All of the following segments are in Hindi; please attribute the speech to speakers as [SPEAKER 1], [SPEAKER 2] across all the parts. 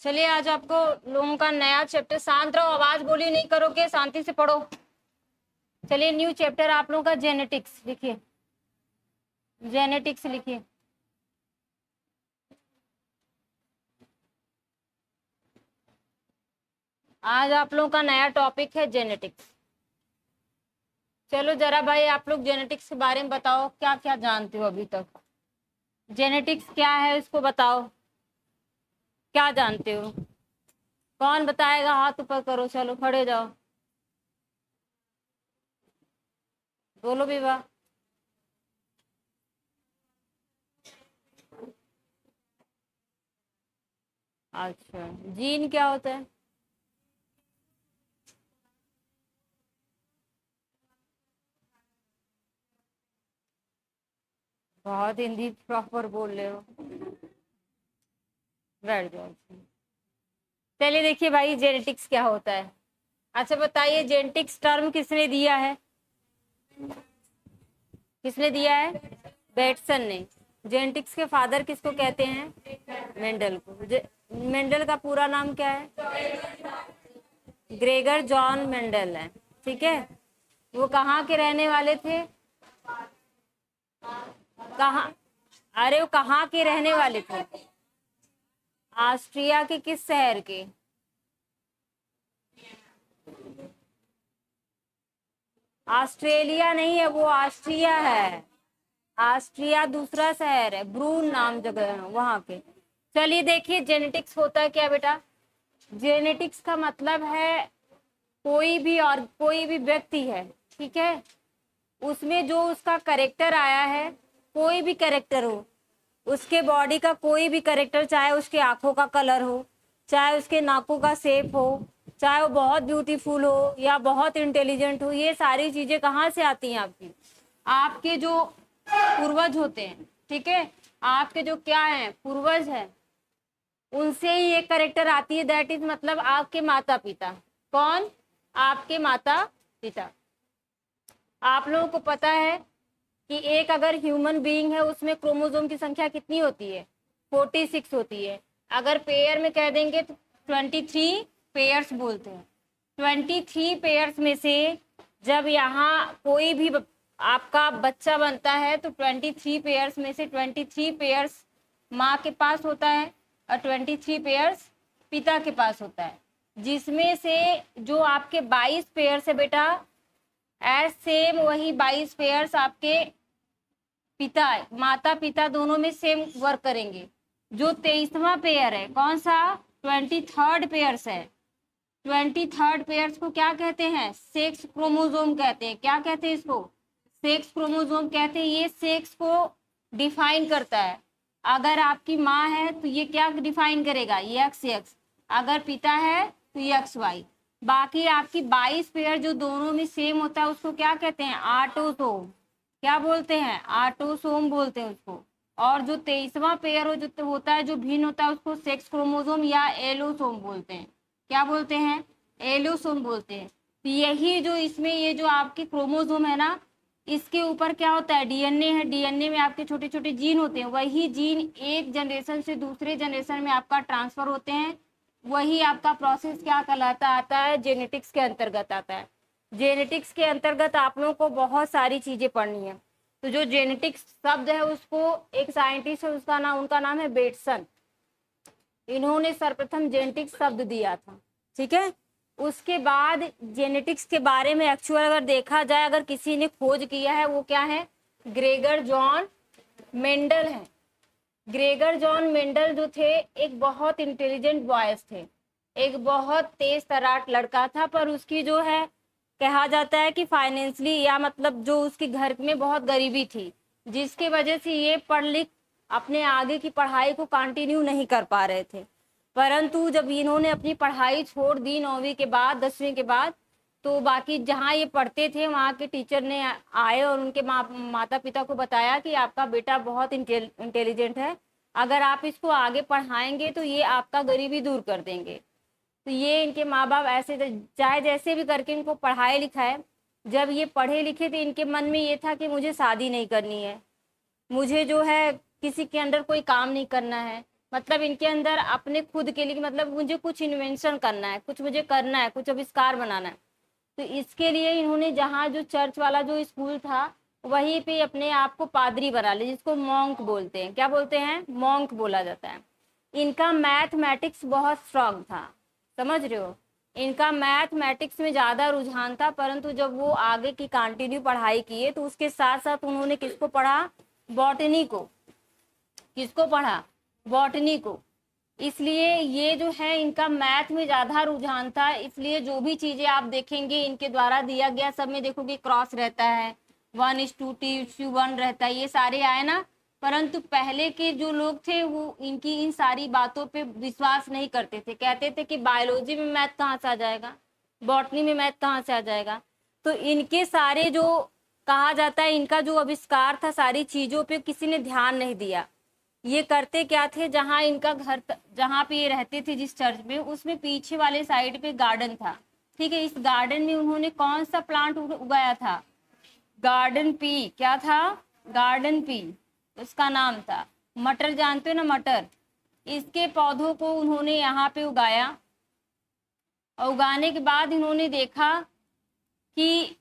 [SPEAKER 1] चलिए आज आपको लोगों का नया चैप्टर, शांत रहो, आवाज बोली नहीं करोगे, शांति से पढ़ो। चलिए न्यू चैप्टर आप लोगों का जेनेटिक्स लिखिए, जेनेटिक्स लिखिए। आज आप लोगों का नया टॉपिक है जेनेटिक्स। चलो जरा भाई आप लोग जेनेटिक्स के बारे में बताओ, क्या क्या जानते हो अभी तक। जेनेटिक्स क्या है इसको बताओ, क्या जानते हो। कौन बताएगा, हाथ ऊपर करो, चलो खड़े जाओ, बोलो विवाह। अच्छा, जीन क्या होता है? बहुत हिंदी प्रॉपर बोल रहे हो, बैठ जाओ। चलिए देखिए भाई जेनेटिक्स क्या होता है। अच्छा बताइए, जेनेटिक्स टर्म किसने दिया है? किसने दिया है? बेटसन ने। जेनेटिक्स के फादर किसको कहते हैं? मेंडल को। मेंडल का पूरा नाम क्या है? ग्रेगर जॉन मेंडल है। ठीक है, वो कहाँ के रहने वाले थे? कहाँ? अरे वो कहाँ के रहने वाले थे? ऑस्ट्रिया के किस शहर के? ऑस्ट्रेलिया नहीं है, वो ऑस्ट्रिया है। ऑस्ट्रिया दूसरा शहर है, ब्रून नाम जगह है वहां के। चलिए देखिए जेनेटिक्स होता है क्या बेटा। जेनेटिक्स का मतलब है कोई भी और कोई भी व्यक्ति है, ठीक है, उसमें जो उसका करेक्टर आया है, कोई भी करेक्टर हो, उसके बॉडी का कोई भी करेक्टर, चाहे उसके आंखों का कलर हो, चाहे उसके नाकों का शेप हो, चाहे वो बहुत ब्यूटीफुल हो या बहुत इंटेलिजेंट हो, ये सारी चीजें कहाँ से आती हैं? आपकी, आपके जो पूर्वज होते हैं, ठीक है, आपके जो क्या है पूर्वज है, उनसे ही एक करेक्टर आती है। दैट इज मतलब आपके माता पिता। कौन? आपके माता पिता। आप लोगों को पता है कि एक अगर ह्यूमन बीइंग है उसमें क्रोमोसोम की संख्या कितनी होती है? 46 होती है। अगर पेयर में कह देंगे तो 23 पेयर्स बोलते हैं। 23 पेयर्स में से जब यहाँ कोई भी आपका बच्चा बनता है तो 23 पेयर्स में से 23 पेयर्स माँ के पास होता है और 23 पेयर्स पिता के पास होता है, जिसमें से जो आपके 22 पेयर्स है बेटा, एज सेम वही 22 पेयर्स आपके पिता, माता पिता दोनों में सेम वर्क करेंगे। जो 23वां पेयर है कौन सा? 23rd पेयर्स है। 23rd पेयर्स को क्या कहते हैं? सेक्स क्रोमोसोम कहते हैं। क्या कहते हैं इसको? सेक्स क्रोमोसोम कहते हैं। ये सेक्स को डिफाइन करता है। अगर आपकी माँ है तो ये क्या डिफाइन करेगा? ये एक्स एक्स। अगर पिता है तो ये एक्स वाई। बाकी आपकी 22 पेयर जो दोनों में सेम होता है उसको क्या कहते हैं? ऑटोसोम। क्या बोलते हैं? ऑटोसोम बोलते हैं उसको। और जो 23वां पेयर हो जो होता है, जो भिन्न होता है, उसको सेक्स क्रोमोसोम या एलोसोम बोलते हैं। क्या बोलते हैं? एलोसोम बोलते हैं। तो यही जो इसमें ये जो आपके क्रोमोसोम है ना, इसके ऊपर क्या होता है? डीएनए है। डीएनए में आपके छोटे छोटे जीन होते हैं। वही जीन एक जनरेशन से दूसरे जनरेशन में आपका ट्रांसफर होते हैं। वही आपका प्रोसेस क्या कहलाता आता है? जेनेटिक्स के अंतर्गत आता है। जेनेटिक्स के अंतर्गत आप लोगों को बहुत सारी चीजें पढ़नी है। तो जो जेनेटिक्स शब्द है उसको एक साइंटिस्ट है, उसका नाम, उनका नाम है बेटसन। इन्होंने सर्वप्रथम जेनेटिक्स शब्द दिया था। ठीक है, उसके बाद जेनेटिक्स के बारे में एक्चुअल अगर देखा जाए, अगर किसी ने खोज किया है वो क्या है? ग्रेगर जॉन मेंडल है। ग्रेगर जॉन मेंडल जो थे एक बहुत इंटेलिजेंट बॉयज थे, एक बहुत तेज तराट लड़का था, पर उसकी जो है कहा जाता है कि फाइनेंशियली या मतलब जो उसके घर में बहुत गरीबी थी, जिसकी वजह से ये पढ़ लिख अपने आगे की पढ़ाई को कंटिन्यू नहीं कर पा रहे थे। परंतु जब इन्होंने अपनी पढ़ाई छोड़ दी 9वीं के बाद, 10वीं के बाद, तो बाकी जहाँ ये पढ़ते थे वहाँ के टीचर ने आए और उनके माता पिता को बताया कि आपका बेटा बहुत इंटेलिजेंट है, अगर आप इसको आगे पढ़ाएंगे तो ये आपका गरीबी दूर कर देंगे। तो ये इनके माँ बाप ऐसे चाहे जैसे भी करके इनको पढ़ाए लिखाए। जब ये पढ़े लिखे तो इनके मन में ये था कि मुझे शादी नहीं करनी है, मुझे जो है किसी के अंडर कोई काम नहीं करना है, मतलब इनके अंदर अपने खुद के लिए, मतलब मुझे कुछ इन्वेंशन करना है, कुछ मुझे करना है, कुछ आविष्कार बनाना है। तो इसके लिए इन्होंने जहाँ जो चर्च वाला जो स्कूल था वहीं पे अपने आप को पादरी बना लिया, जिसको मॉन्क बोलते हैं। क्या बोलते हैं? मॉन्क बोला जाता है। इनका मैथमेटिक्स बहुत स्ट्रांग था, समझ रहे हो? इनका मैथमेटिक्स में ज़्यादा रुझान था, परंतु जब वो आगे की कंटिन्यू पढ़ाई किए तो उसके साथ साथ उन्होंने किसको पढ़ा? बॉटनी को। किसको पढ़ा? बॉटनी को। इसलिए ये जो है इनका मैथ में ज़्यादा रुझान था, इसलिए जो भी चीज़ें आप देखेंगे इनके द्वारा दिया गया सब में देखोगे क्रॉस रहता है, 1:2:1 रहता है, ये सारे आए ना। परंतु पहले के जो लोग थे वो इनकी इन सारी बातों पे विश्वास नहीं करते थे, कहते थे कि बायोलॉजी में मैथ कहाँ से आ जाएगा, बॉटनी में मैथ कहाँ से आ जाएगा। तो इनके सारे जो कहा जाता है इनका जो आविष्कार था सारी चीज़ों पे किसी ने ध्यान नहीं दिया। ये करते क्या थे, जहाँ इनका घर जहाँ पे ये रहते थे जिस चर्च में, उसमें पीछे वाले साइड पे गार्डन था। ठीक है, इस गार्डन में उन्होंने कौन सा प्लांट उगाया था? Garden pea. क्या था? गार्डन पी उसका नाम था। मटर जानते हो ना, मटर। इसके पौधों को उन्होंने यहाँ पे उगाया, और उगाने के बाद इन्होंने देखा कि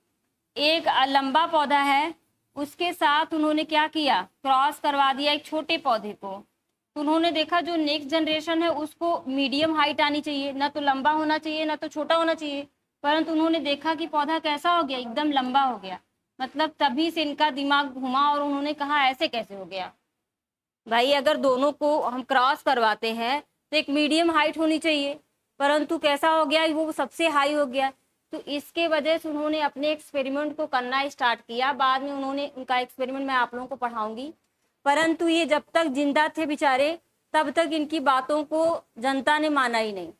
[SPEAKER 1] एक लंबा पौधा है, उसके साथ उन्होंने क्या किया? क्रॉस करवा दिया एक छोटे पौधे को। तो उन्होंने देखा जो नेक्स्ट जनरेशन है उसको मीडियम हाइट आनी चाहिए, ना तो लंबा होना चाहिए ना तो छोटा होना चाहिए। परंतु उन्होंने देखा कि पौधा कैसा हो गया? एकदम लंबा हो गया। मतलब तभी से इनका दिमाग घुमा और उन्होंने कहा ऐसे कैसे हो गया भाई, अगर दोनों को हम क्रॉस करवाते हैं तो एक मीडियम हाइट होनी चाहिए, परंतु कैसा हो गया? वो सबसे हाई हो गया। तो इसके वजह से उन्होंने अपने एक्सपेरिमेंट को करना स्टार्ट किया। बाद में उन्होंने उनका एक्सपेरिमेंट मैं आप लोगों को पढ़ाऊंगी। परंतु ये जब तक जिंदा थे बेचारे तब तक इनकी बातों को जनता ने माना ही नहीं।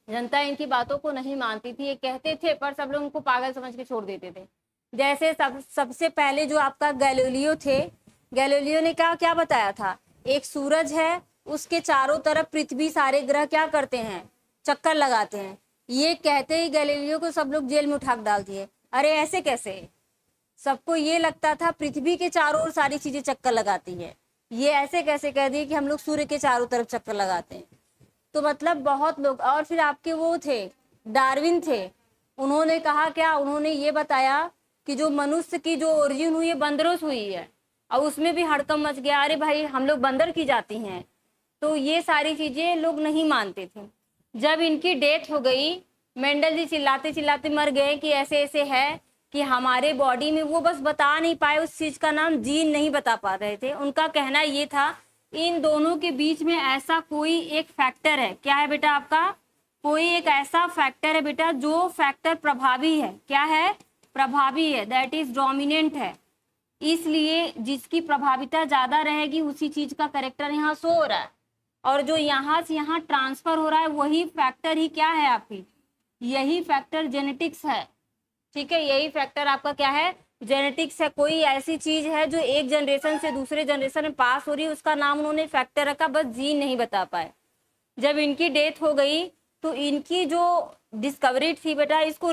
[SPEAKER 1] जनता इनकी बातों को नहीं मानती थी, ये कहते थे पर सब लोग उनको पागल समझ के छोड़ देते थे। जैसे सबसे पहले जो आपका गैलीलियो थे, गैलीलियो ने क्या क्या बताया था? एक सूरज है, उसके चारों तरफ पृथ्वी सारे ग्रह क्या करते हैं? चक्कर लगाते हैं। ये कहते ही गैलीलियो को सब लोग जेल में उठा डाल दिए। अरे ऐसे कैसे? सबको ये लगता था पृथ्वी के चारों ओर सारी चीजें चक्कर लगाती है, ये ऐसे कैसे कह दिए कि हम लोग सूर्य के चारों तरफ चक्कर लगाते हैं? तो मतलब बहुत लोग। और फिर आपके वो थे डार्विन थे, उन्होंने कहा क्या? उन्होंने ये बताया कि जो मनुष्य की जो ओरिजिन हुई है बंदरों से हुई है, और उसमें भी हड़कंप मच गया, अरे भाई हम लोग बंदर की जाति हैं। तो ये सारी चीजें लोग नहीं मानते थे। जब इनकी डेथ हो गई, मेंडल जी चिल्लाते चिल्लाते मर गए कि ऐसे ऐसे है कि हमारे बॉडी में, वो बस बता नहीं पाए, उस चीज का नाम जीन नहीं बता पा रहे थे। उनका कहना ये था इन दोनों के बीच में ऐसा कोई एक फैक्टर है। क्या है बेटा आपका? कोई एक ऐसा फैक्टर है बेटा जो फैक्टर प्रभावी है। क्या है? प्रभावी है, दैट इज डोमिनेंट है। इसलिए जिसकी प्रभाविता ज्यादा रहेगी उसी चीज का करेक्टर यहाँ शो हो रहा है, और जो यहाँ से यहाँ ट्रांसफर हो रहा है वही फैक्टर ही क्या है आपकी? यही फैक्टर जेनेटिक्स है। ठीक है, यही फैक्टर आपका क्या है? जेनेटिक्स है। कोई ऐसी चीज है जो एक जनरेशन से दूसरे जनरेशन में पास हो रही है, उसका नाम उन्होंने फैक्टर रखा, बस जीन नहीं बता पाए। जब इनकी डेथ हो गई तो इनकी जो डिस्कवरी थी बेटा, इसको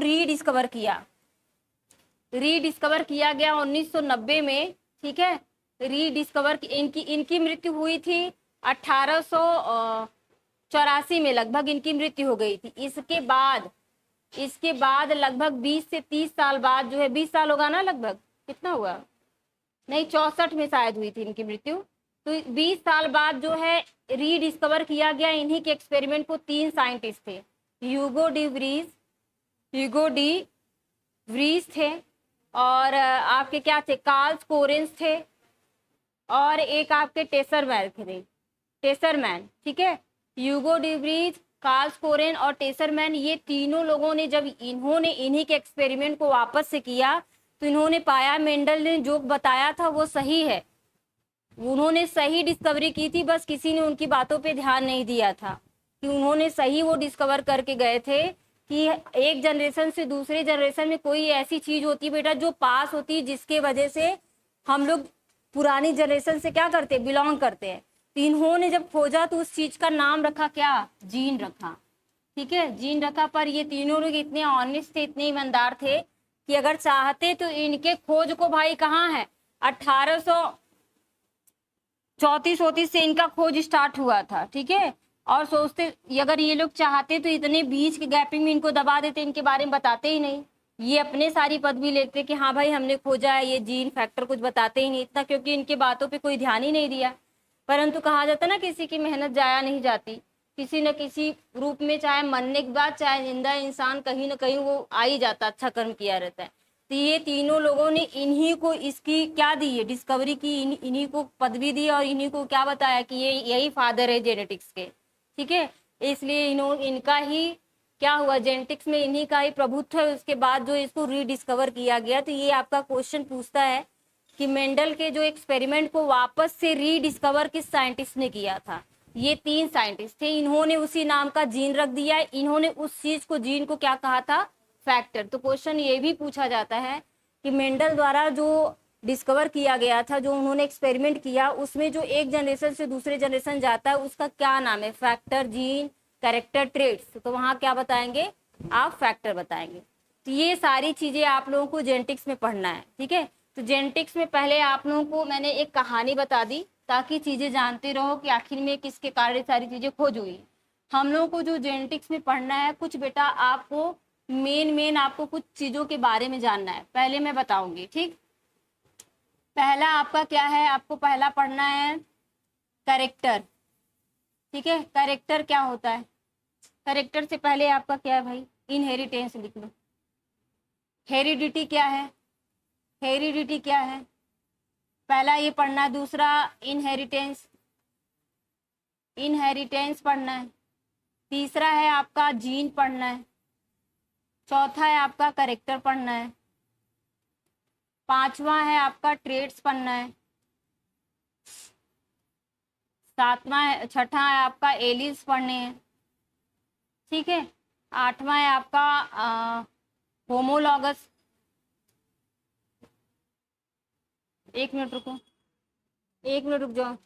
[SPEAKER 1] रीडिस्कवर किया गया 1990 में। ठीक है, रीडिस्कवर इनकी इनकी मृत्यु हुई थी 1884 में, लगभग इनकी मृत्यु हो गई थी। इसके बाद लगभग 20 से 30 साल बाद जो है, 20 साल होगा ना लगभग, कितना हुआ, नहीं 64 में शायद हुई थी इनकी मृत्यु। तो 20 साल बाद जो है रीडिस्कवर किया गया। इन्हीं के एक्सपेरिमेंट को 3 साइंटिस्ट थे, ह्यूगो डी व्रीज थे, और आपके क्या थे, कार्ल्स कोरेंस थे, और एक आपके टेसरमैन। ठीक है, ह्यूगो डी व्रीज, कार्ल्स कोरेन और टेसरमैन, ये तीनों लोगों ने जब इन्होंने इन्हीं के एक्सपेरिमेंट को वापस से किया तो इन्होंने पाया मेंडल ने जो बताया था वो सही है। उन्होंने सही डिस्कवरी की थी, बस किसी ने उनकी बातों पे ध्यान नहीं दिया था कि उन्होंने सही वो डिस्कवर करके गए थे कि एक जनरेशन से दूसरे जनरेशन में कोई ऐसी चीज होती है बेटा जो पास होती है, जिसके वजह से हम लोग पुरानी जनरेशन से क्या करते हैं, बिलोंग करते हैं। तो इन्होंने जब खोजा तो उस चीज का नाम रखा क्या? जीन रखा। ठीक है, जीन रखा। पर ये तीनों लोग इतने ऑनेस्ट थे, इतने ईमानदार थे कि अगर चाहते तो इनके खोज को भाई कहाँ है, 1800 34 34 से इनका खोज स्टार्ट हुआ था, ठीक है। और सोचते अगर ये लोग चाहते तो इतने बीच के गैपिंग में इनको दबा देते, इनके बारे में बताते ही नहीं, ये अपने सारी पदवी लेते कि हाँ भाई हमने खोजा है, ये जीन फैक्टर कुछ बताते ही नहीं इतना, क्योंकि इनके बातों पे कोई ध्यान ही नहीं दिया। परंतु कहा जाता ना किसी की मेहनत जाया नहीं जाती, किसी न किसी रूप में, चाहे मरने के बाद चाहे जिंदा इंसान कहीं ना कहीं वो आ ही जाता, अच्छा कर्म किया रहता है। तो ये तीनों लोगों ने इन्हीं को इसकी क्या दी है, डिस्कवरी की, इन्हीं को पदवी दी और इन्हीं को क्या बताया कि ये यही फादर है जेनेटिक्स के, ठीक है। इसलिए इनका ही क्या हुआ, जेनेटिक्स में इन्हीं का ही प्रभुत्व है। उसके बाद जो इसको रीडिस्कवर किया गया, तो ये आपका क्वेश्चन पूछता है कि मेंडल के जो एक्सपेरिमेंट को वापस से रीडिस्कवर किस साइंटिस्ट ने किया था। ये 3 साइंटिस्ट थे, इन्होंने उसी नाम का जीन रख दिया, इन्होंने उस चीज को, जीन को क्या कहा था, फैक्टर। तो क्वेश्चन ये भी पूछा जाता है कि मेंडल द्वारा जो डिस्कवर किया गया था, जो उन्होंने एक्सपेरिमेंट किया, उसमें जो एक जनरेशन से दूसरे जनरेशन जाता है उसका क्या नाम है, फैक्टर, जीन, कैरेक्टर, ट्रेड्स। तो वहां क्या बताएंगे आप, फैक्टर बताएंगे। तो ये सारी चीजें आप लोगों को जेनेटिक्स में पढ़ना है, ठीक है। तो जेनेटिक्स में पहले आप लोगों को मैंने एक कहानी बता दी ताकि चीजें जानते रहो कि आखिर में किसके कारण सारी चीजें खोज हुई। हम लोगों को जो जेनेटिक्स में पढ़ना है कुछ बेटा, आपको मेन आपको कुछ चीजों के बारे में जानना है, पहले मैं बताऊंगी, ठीक। पहला आपका क्या है, आपको पहला पढ़ना है कैरेक्टर, ठीक है। कैरेक्टर क्या होता है, कैरेक्टर से पहले आपका क्या है भाई, इनहेरिटेंस लिख लो। हेरिडिटी क्या है, हेरिडिटी क्या है, पहला ये पढ़ना है। दूसरा इनहेरिटेंस, इनहेरिटेंस पढ़ना है। तीसरा है आपका जीन पढ़ना है। चौथा है आपका कैरेक्टर पढ़ना है। पांचवा है आपका ट्रेड्स पढ़ना है। सातवां है, छठा है आपका एलिस पढ़ने हैं, ठीक है। आठवां है आपका होमोलॉगस। एक मिनट रुको, एक मिनट रुक जाओ।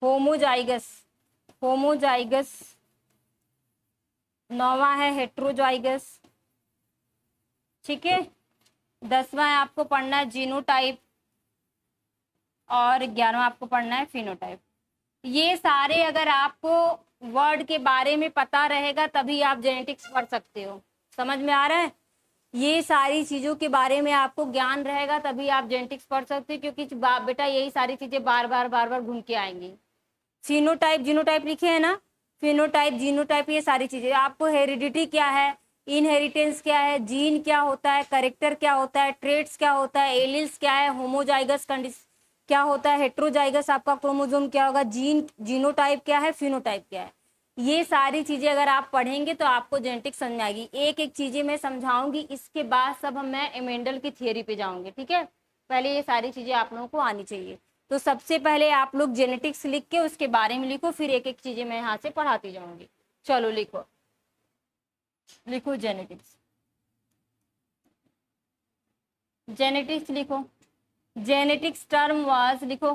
[SPEAKER 1] Homozygous, homozygous. नौवां है हेट्रोजाइगस, ठीक है। 10वां है आपको पढ़ना है जीनोटाइप, और 11वां आपको पढ़ना है फिनोटाइप। ये सारे अगर आपको वर्ड के बारे में पता रहेगा तभी आप जेनेटिक्स पढ़ सकते हो, समझ में आ रहा है। ये सारी चीजों के बारे में आपको ज्ञान रहेगा तभी आप जेनेटिक्स पढ़ सकते हो, क्योंकि बेटा यही सारी चीजें बार बार घूम के आएंगी। फिनोटाइप जीनोटाइप लिखे है ना, फिनोटाइप जीनोटाइप, ये सारी चीजें आपको। हेरिडिटी क्या है, इनहेरिटेंस क्या है, जीन क्या होता है, कैरेक्टर क्या होता है, ट्रेट्स क्या होता है, एलिल्स क्या है, होमोजाइगस कंडीशन क्या होता है, हेट्रोजाइगस आपका क्रोमोसोम क्या होगा, जीनोटाइप क्या है, फिनोटाइप क्या है। ये सारी चीजें अगर आप पढ़ेंगे तो आपको जेनेटिक्स समझ में आएगी। एक एक चीजें मैं समझाऊंगी, इसके बाद सब मैं मेंडल की थियरी पे जाऊंगी, ठीक है। पहले ये सारी चीजें आप लोगों को आनी चाहिए। तो सबसे पहले आप लोग जेनेटिक्स लिख के उसके बारे में लिखो, फिर एक एक चीजें मैं यहाँ से पढ़ाती जाऊंगी। चलो लिखो, लिखो जेनेटिक्स, जेनेटिक्स लिखो। जेनेटिक्स टर्म वाज, लिखो,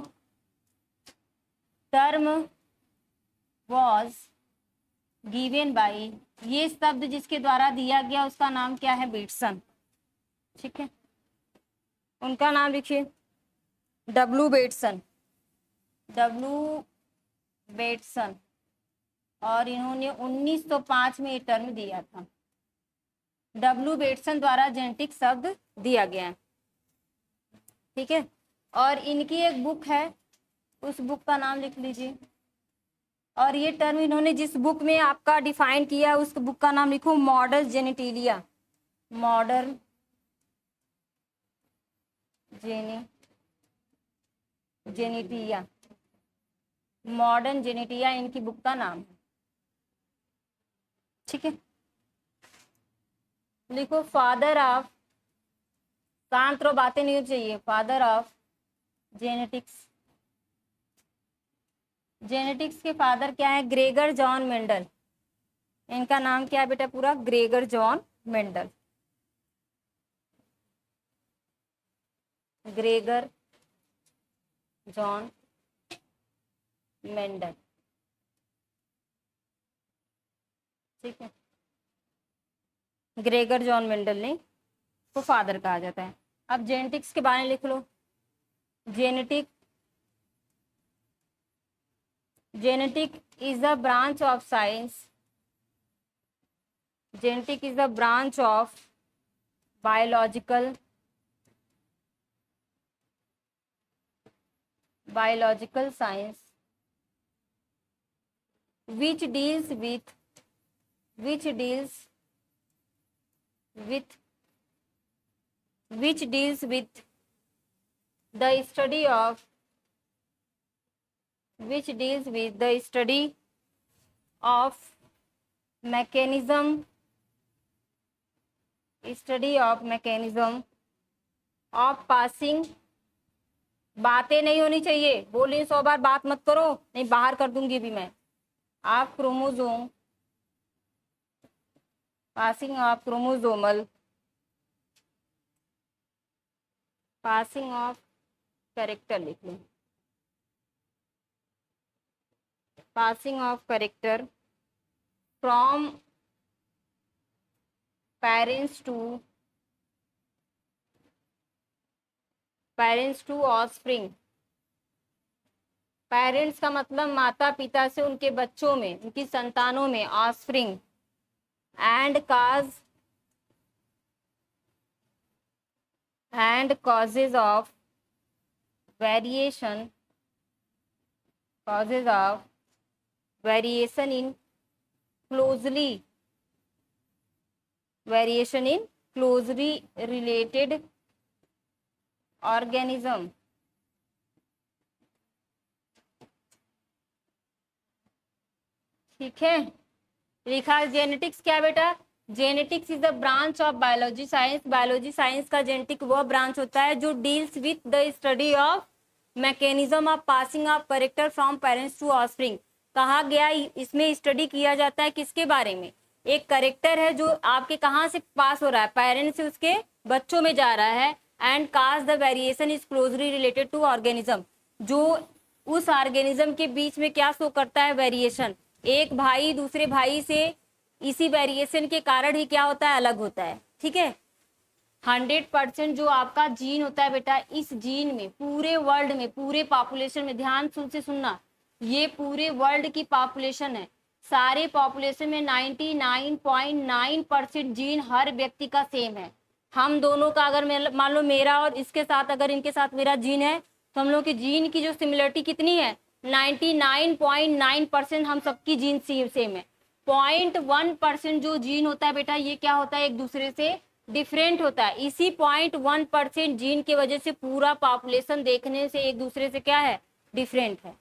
[SPEAKER 1] टर्म वाज गिवन बाय, ये शब्द जिसके द्वारा दिया गया उसका नाम क्या है, बेटसन, ठीक है। उनका नाम लिखिए डब्लू बेटसन, डब्लू बेटसन। और इन्होंने 1905 में ये टर्म दिया था। डब्लू बेटसन द्वारा जेनेटिक शब्द दिया गया है, ठीक है। और इनकी एक बुक है, उस बुक का नाम लिख लीजिए। और ये टर्म इन्होंने जिस बुक में आपका डिफाइन किया उस बुक का नाम लिखो मॉडर्न जेनेटिलिया, मॉडर्न जेनेटिया, मॉडर्न जेनेटिया इनकी बुक का नाम है, ठीक है। लिखो फादर ऑफ, शांत रहो बातें नहीं चाहिए, फादर ऑफ जेनेटिक्स। जेनेटिक्स के फादर क्या है, ग्रेगर जॉन मेंडल। इनका नाम क्या है बेटा पूरा, Gregor John Mendel, Gregor John Mendel, ठीक है। ग्रेगर जॉन मेंडल ने को फादर कहा जाता है। अब जेनेटिक्स के बारे में लिख लो। Genetic is a branch of science, genetic is a branch of biological science which deals with which deals with which deals with the study of which deals with the study of mechanism of passing। बातें नहीं होनी चाहिए, बोलिए 100 बार बात मत करो, नहीं बाहर कर दूंगी भी मैं। आप chromosome, passing of chromosomal, passing of character लिख लो, passing of character from parents to offspring. Parents का मतलब माता पिता से उनके बच्चों में, उनकी संतानों में, offspring. And causes of variation in closely related organism। ठीक है, लिखा। जेनेटिक्स क्या बेटा? Genetics is the branch of biology science. Biology science का जेनेटिक वह ब्रांच होता है जो deals with the study of mechanism of passing of character from parents to offspring. कहा गया इसमें स्टडी किया जाता है किसके बारे में? एक कैरेक्टर है जो आपके कहाँ से पास हो रहा है, पेरेंट्स से उसके बच्चों में जा रहा है। And cause the variation is closely related to organism, जो उस ऑर्गेनिज्म के बीच में क्या शो करता है? वेरिएशन। एक भाई दूसरे भाई से इसी वेरिएशन के कारण ही क्या होता है? अलग होता है। ठीक है, 100% जो आपका जीन होता है बेटा, इस जीन में पूरे वर्ल्ड में, पूरे पॉपुलेशन में, ध्यान से सुनना, ये पूरे वर्ल्ड की पॉपुलेशन है, सारे पॉपुलेशन में 99.9% जीन हर व्यक्ति का सेम है। हम दोनों का अगर मान लो मेरा और इसके साथ अगर इनके साथ मेरा जीन है, तो हम लोग की जीन की जो सिमिलरिटी कितनी है? 99.9% हम सबकी जीन सेम है। 0.1% जो जीन होता है बेटा, ये क्या होता है? एक दूसरे से डिफरेंट होता है। इसी 0.1% जीन की वजह से पूरा पॉपुलेशन देखने से एक दूसरे से क्या है? डिफरेंट है।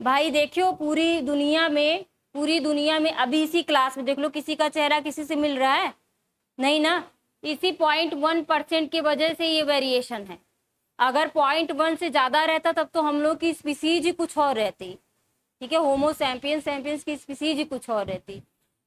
[SPEAKER 1] भाई देखियो, पूरी दुनिया में अभी इसी क्लास में देख लो, किसी का चेहरा किसी से मिल रहा है? नहीं ना। इसी 0.1% की वजह से ये वेरिएशन है। अगर 0.1 से ज्यादा रहता तब तो हम लोग की स्पीसीज ही कुछ और रहती। ठीक है, होमो सैपियंस की स्पीसीज ही कुछ और रहती।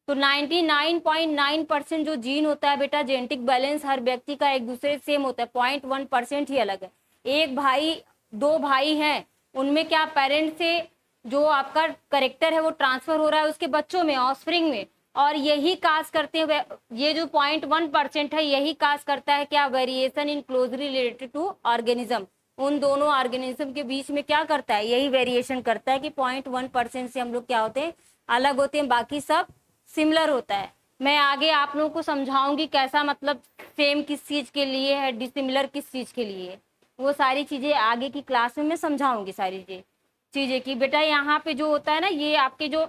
[SPEAKER 1] तो 99.9% जो जीन होता है बेटा, जेनेटिक बैलेंस हर व्यक्ति का एक दूसरे सेम होता है, 0.1% ही अलग है। एक भाई, दो भाई हैं, उनमें क्या पेरेंट से जो आपका करेक्टर है वो ट्रांसफर हो रहा है उसके बच्चों में, ऑफस्प्रिंग में, और यही काज करते हैं, ये जो 0.1% है यही काज करता है क्या? Variation in closely related to organism. उन दोनों ऑर्गेनिज्म के बीच में क्या करता है? यही वेरिएशन करता है कि 0.1% से हम लोग क्या होते हैं? अलग होते हैं, बाकी सब सिमिलर होता है। मैं आगे आप लोगों को समझाऊंगी कैसा, मतलब सेम किस चीज के लिए है, डिसिमिलर किस चीज के लिए है, वो सारी चीजें आगे की क्लास में मैं समझाऊंगी सारी चीजें की। बेटा यहाँ पे जो होता है ना, ये आपके जो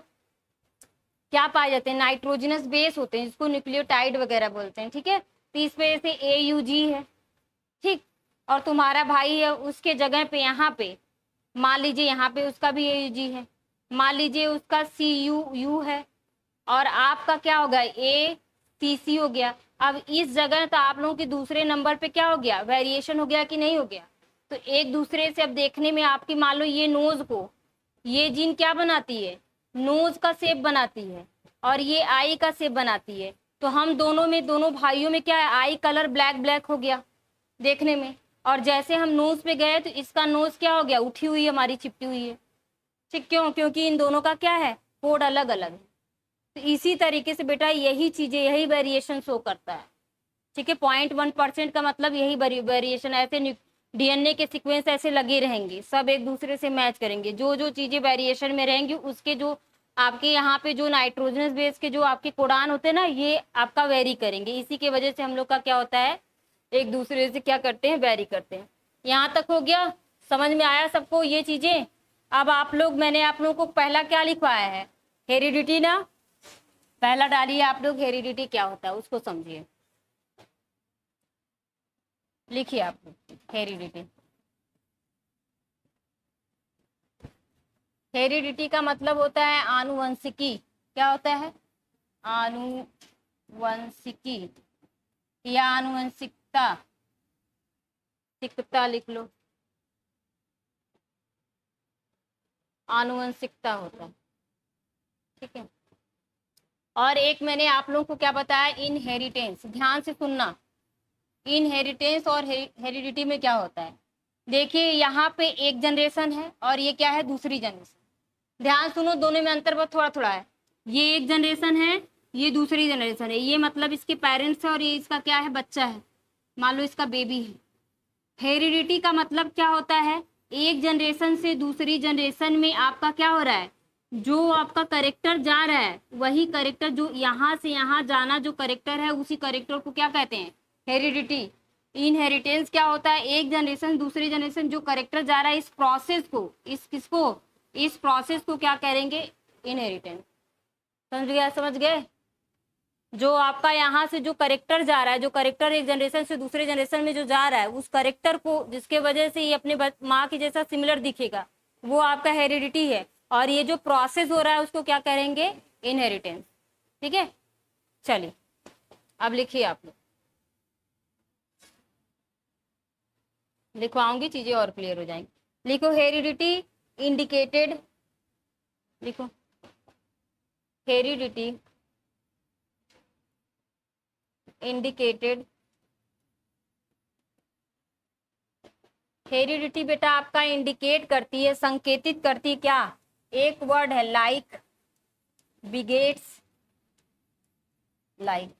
[SPEAKER 1] क्या पाए जाते हैं? नाइट्रोजनस बेस होते हैं, जिसको न्यूक्लियोटाइड वगैरह बोलते हैं। ठीक है, तो इस वजह से AUG है। ठीक, और तुम्हारा भाई है उसके जगह पे यहाँ पे मान लीजिए, यहाँ पे उसका भी AUG है, मान लीजिए उसका CU है, और आपका क्या होगा? ACC हो गया। अब इस जगह तो आप लोगों के दूसरे नंबर पे क्या हो गया? वेरिएशन हो गया कि नहीं हो गया? तो एक दूसरे से अब देखने में आपकी, मान लो ये नोज को, ये जीन क्या बनाती है? नोज का शेप बनाती है, और ये आई का शेप बनाती है। तो हम दोनों में, दोनों भाइयों में क्या है? आई कलर ब्लैक हो गया देखने में। और जैसे हम नोज पे गए तो इसका नोज क्या हो गया? उठी हुई है, हमारी चिपटी हुई है। ठीक, क्यों? क्योंकि इन दोनों का क्या है? कोड अलग अलग है। तो इसी तरीके से बेटा यही चीजें, यही वेरिएशन शो करता है। ठीक है। 0.1% का मतलब यही वेरिएशन, ऐसे डीएनए के सीक्वेंस ऐसे लगे रहेंगे, सब एक दूसरे से मैच करेंगे। जो जो चीजें वेरिएशन में रहेंगी उसके जो आपके यहाँ पे जो नाइट्रोजनस बेस के जो आपके कोडान होते हैं ना, ये आपका वेरी करेंगे। इसी की वजह से हम लोग का क्या होता है, एक दूसरे से क्या करते हैं, वेरी करते हैं। यहाँ तक हो गया, समझ में आया सबको ये चीजें। अब आप लोग, मैंने आप लोगों को पहला क्या लिखवाया है, हेरिडिटी ना, पहला डालिए आप लोग, हेरिडिटी क्या होता है उसको समझिए, लिखिए आप लोग हेरिडिटी। हेरिडिटी का मतलब होता है आनुवंशिकी। क्या होता है, आनुवंशिकी या आनुवंशिकता, सिकता लिख लो, आनुवंशिकता होता है, ठीक है। और एक मैंने आप लोगों को क्या बताया, इनहेरिटेंस, ध्यान से सुनना। इनहेरिटेंस और हेरिडिटी में क्या होता है, देखिए यहाँ पे एक जनरेशन है और ये क्या है, दूसरी जनरेशन। ध्यान सुनो, दोनों में अंतर बहुत थोड़ा थोड़ा है। ये एक जनरेशन है, ये दूसरी जनरेशन है। ये मतलब इसके पेरेंट्स है और ये इसका क्या है, बच्चा है, मान लो इसका बेबी है। हेरिडिटी का मतलब क्या होता है, एक जनरेशन से दूसरी जनरेशन में आपका क्या हो रहा है, जो आपका करेक्टर जा रहा है, वही करेक्टर जो यहाँ से यहाँ जाना जो करेक्टर है, उसी करेक्टर को क्या कहते हैं, हेरिडिटी। इनहेरिटेंस क्या होता है, एक जनरेशन दूसरी जनरेशन जो करेक्टर जा रहा है, इस प्रोसेस को, इस किसको, इस प्रोसेस को क्या करेंगे, इनहेरिटेंस। समझ गया, समझ गए। जो आपका यहाँ से जो करेक्टर जा रहा है, जो करेक्टर एक जनरेशन से दूसरे जनरेशन में जो जा रहा है, उस करेक्टर को, जिसके वजह से ये अपने माँ की जैसा सिमिलर दिखेगा, वो आपका हेरिडिटी है। और ये जो प्रोसेस हो रहा है उसको क्या करेंगे, इनहेरिटेंस। ठीक है, चलिए अब लिखिए आप लोग, लिखवाऊंगी, चीजें और क्लियर हो जाएंगी। लिखो हेरिडिटी इंडिकेटेड, लिखो हेरिडिटी इंडिकेटेड। हेरिडिटी बेटा आपका इंडिकेट करती है, संकेतित करती है क्या, एक वर्ड है like, begets like.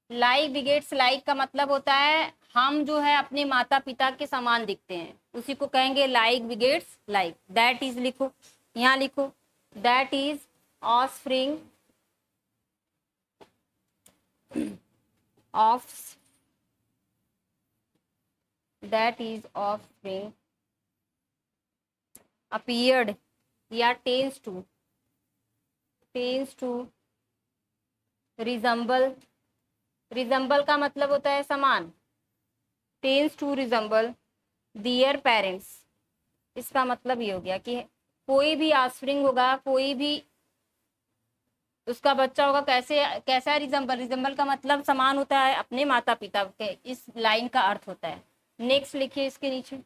[SPEAKER 1] Like begets like का मतलब होता है हम जो है अपने माता पिता के समान दिखते हैं, उसी को कहेंगे like begets like. That is, लिखो यहाँ लिखो, that is offspring of, that is offspring appeared या tends to resemble, resemble का मतलब होता है समान, tends to resemble their parents। इसका मतलब ये हो गया कि कोई भी ऑफस्प्रिंग होगा, कोई भी उसका बच्चा होगा, कैसे कैसा रिजेंबल, रिजेंबल का मतलब समान होता है अपने माता पिता के, इस लाइन का अर्थ होता है। नेक्स्ट लिखिए इसके नीचे,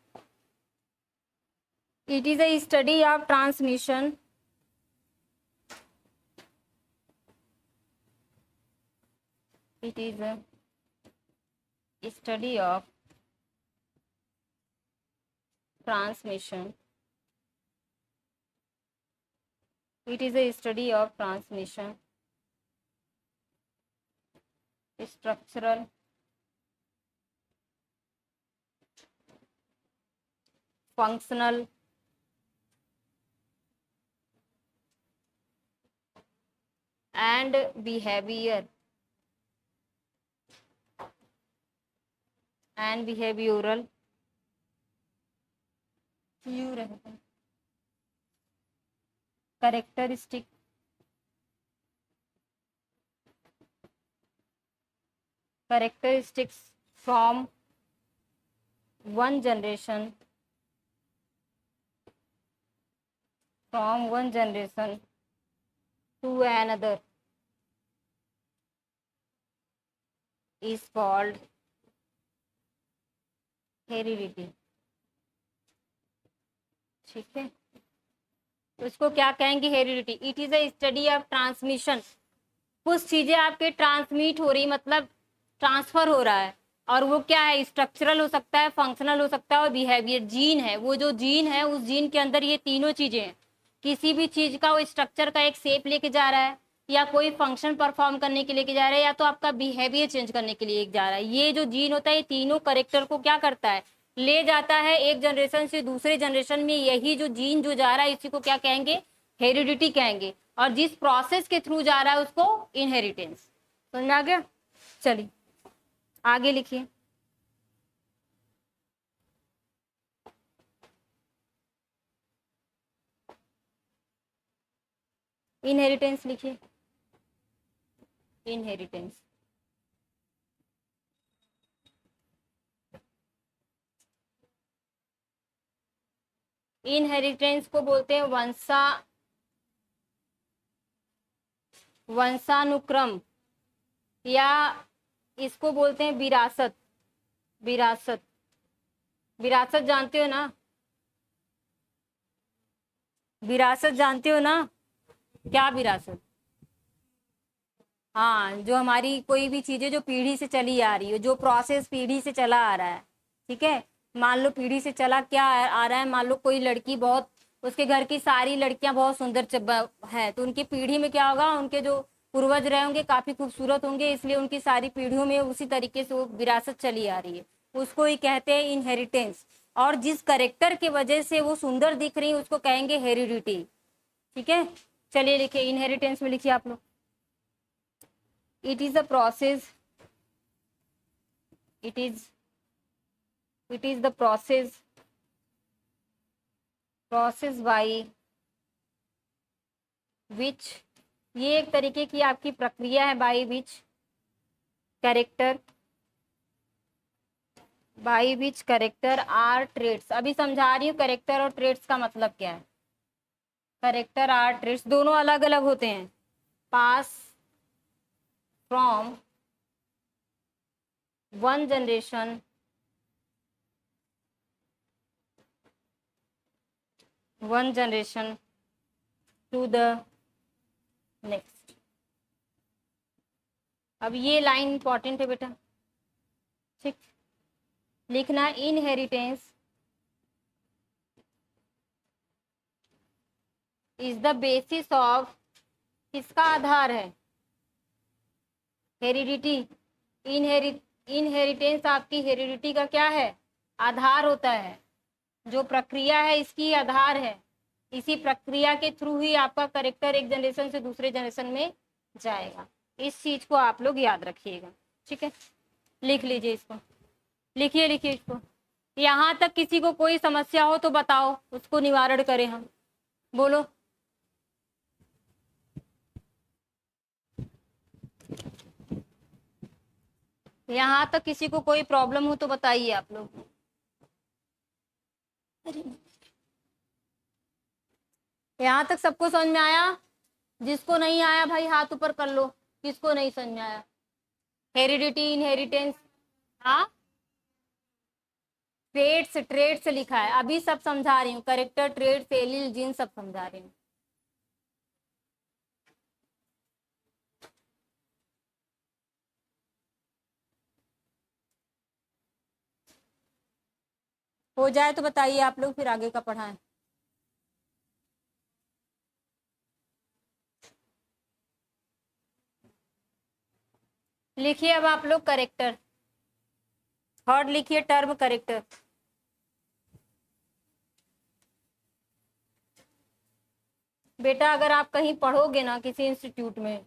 [SPEAKER 1] it is a study of transmission, it is a study of transmission, it is a study of transmission, structural, functional, and behavior and behavioral characteristic characteristics from one generation to another is called heredity। ठीक है, तो इसको क्या कहेंगे, heredity. It is a study of transmission, कुछ चीजें आपके ट्रांसमिट हो रही, मतलब ट्रांसफर हो रहा है, और वो क्या है, स्ट्रक्चरल हो सकता है, फंक्शनल हो सकता है, और बिहेवियर, जीन है, वो जो जीन है उस जीन के अंदर ये तीनों चीजें हैं। किसी भी चीज का वो स्ट्रक्चर का एक शेप लेके जा रहा है, या कोई फंक्शन परफॉर्म करने के लिए जा रहा है, या तो आपका बिहेवियर चेंज करने के लिए जा रहा है। ये जो जीन होता है ये तीनों करेक्टर को क्या करता है, ले जाता है एक जनरेशन से दूसरे जनरेशन में। यही जो जीन जो जा रहा है इसी को क्या कहेंगे, हेरिडिटी कहेंगे। और जिस प्रोसेस के थ्रू जा रहा है उसको इनहेरिटेंस। समझ में आ गया? चलिए आगे लिखिए। इनहेरिटेंस लिखिए, इनहेरिटेंस। इनहेरिटेंस को बोलते हैं वंशानुक्रम, या इसको बोलते हैं विरासत। विरासत, विरासत जानते हो ना? विरासत जानते हो ना? क्या विरासत? हाँ, जो हमारी कोई भी चीजें जो पीढ़ी से चली आ रही है, जो प्रोसेस पीढ़ी से चला आ रहा है, ठीक है। मान लो पीढ़ी से चला क्या आ रहा है, मान लो कोई लड़की बहुत, उसके घर की सारी लड़कियां बहुत सुंदर है, तो उनकी पीढ़ी में क्या होगा, उनके जो पूर्वज रहे होंगे काफी खूबसूरत होंगे, इसलिए उनकी सारी पीढ़ियों में उसी तरीके से वो विरासत चली आ रही है, उसको ही कहते हैं इनहेरिटेंस। और जिस करेक्टर की वजह से वो सुंदर दिख रही है उसको कहेंगे हेरिडिटी। ठीक है, चलिए लिखिए, इनहेरिटेंस में लिखिए आप लोग। It is a process, it is the process by which, ये एक तरीके की आपकी प्रक्रिया है, by which character are traits। अभी समझा रही हूँ करेक्टर और ट्रेट्स का मतलब क्या है। करेक्टर आर ट्रेट्स दोनों अलग अलग होते हैं। Pass from one generation to the next. अब ये लाइन इंपॉर्टेंट है बेटा, ठीक, लिखना। Inheritance is the basis of, किसका आधार है, हेरिडिटी। इनहेरिटेंस आपकी हेरिडिटी का क्या है, आधार होता है। जो प्रक्रिया है इसकी आधार है। इसी प्रक्रिया के थ्रू ही आपका करेक्टर एक जनरेशन से दूसरे जनरेशन में जाएगा। इस चीज को आप लोग याद रखिएगा, ठीक है। लिख लीजिए इसको, लिखिए लिखिए इसको। यहाँ तक किसी को कोई समस्या हो तो बताओ, उसको निवारण करें हम। बोलो। यहाँ तक किसी को कोई प्रॉब्लम हो तो बताइए आप लोग। यहाँ तक सबको समझ में आया? जिसको नहीं आया भाई हाथ ऊपर कर लो, किसको नहीं समझ में आया। हेरिडिटी, इनहेरिटेंस, हाँ, ट्रेड्स, ट्रेड्स लिखा है, अभी सब समझा रही हूँ। करेक्टर, ट्रेड्स, एलील, जीन सब समझा रही हूँ। हो जाए तो बताइए आप लोग, फिर आगे का पढ़ाएं। लिखिए अब आप लोग करेक्टर, थर्ड लिखिए टर्म करेक्टर। बेटा अगर आप कहीं पढ़ोगे ना किसी इंस्टीट्यूट में,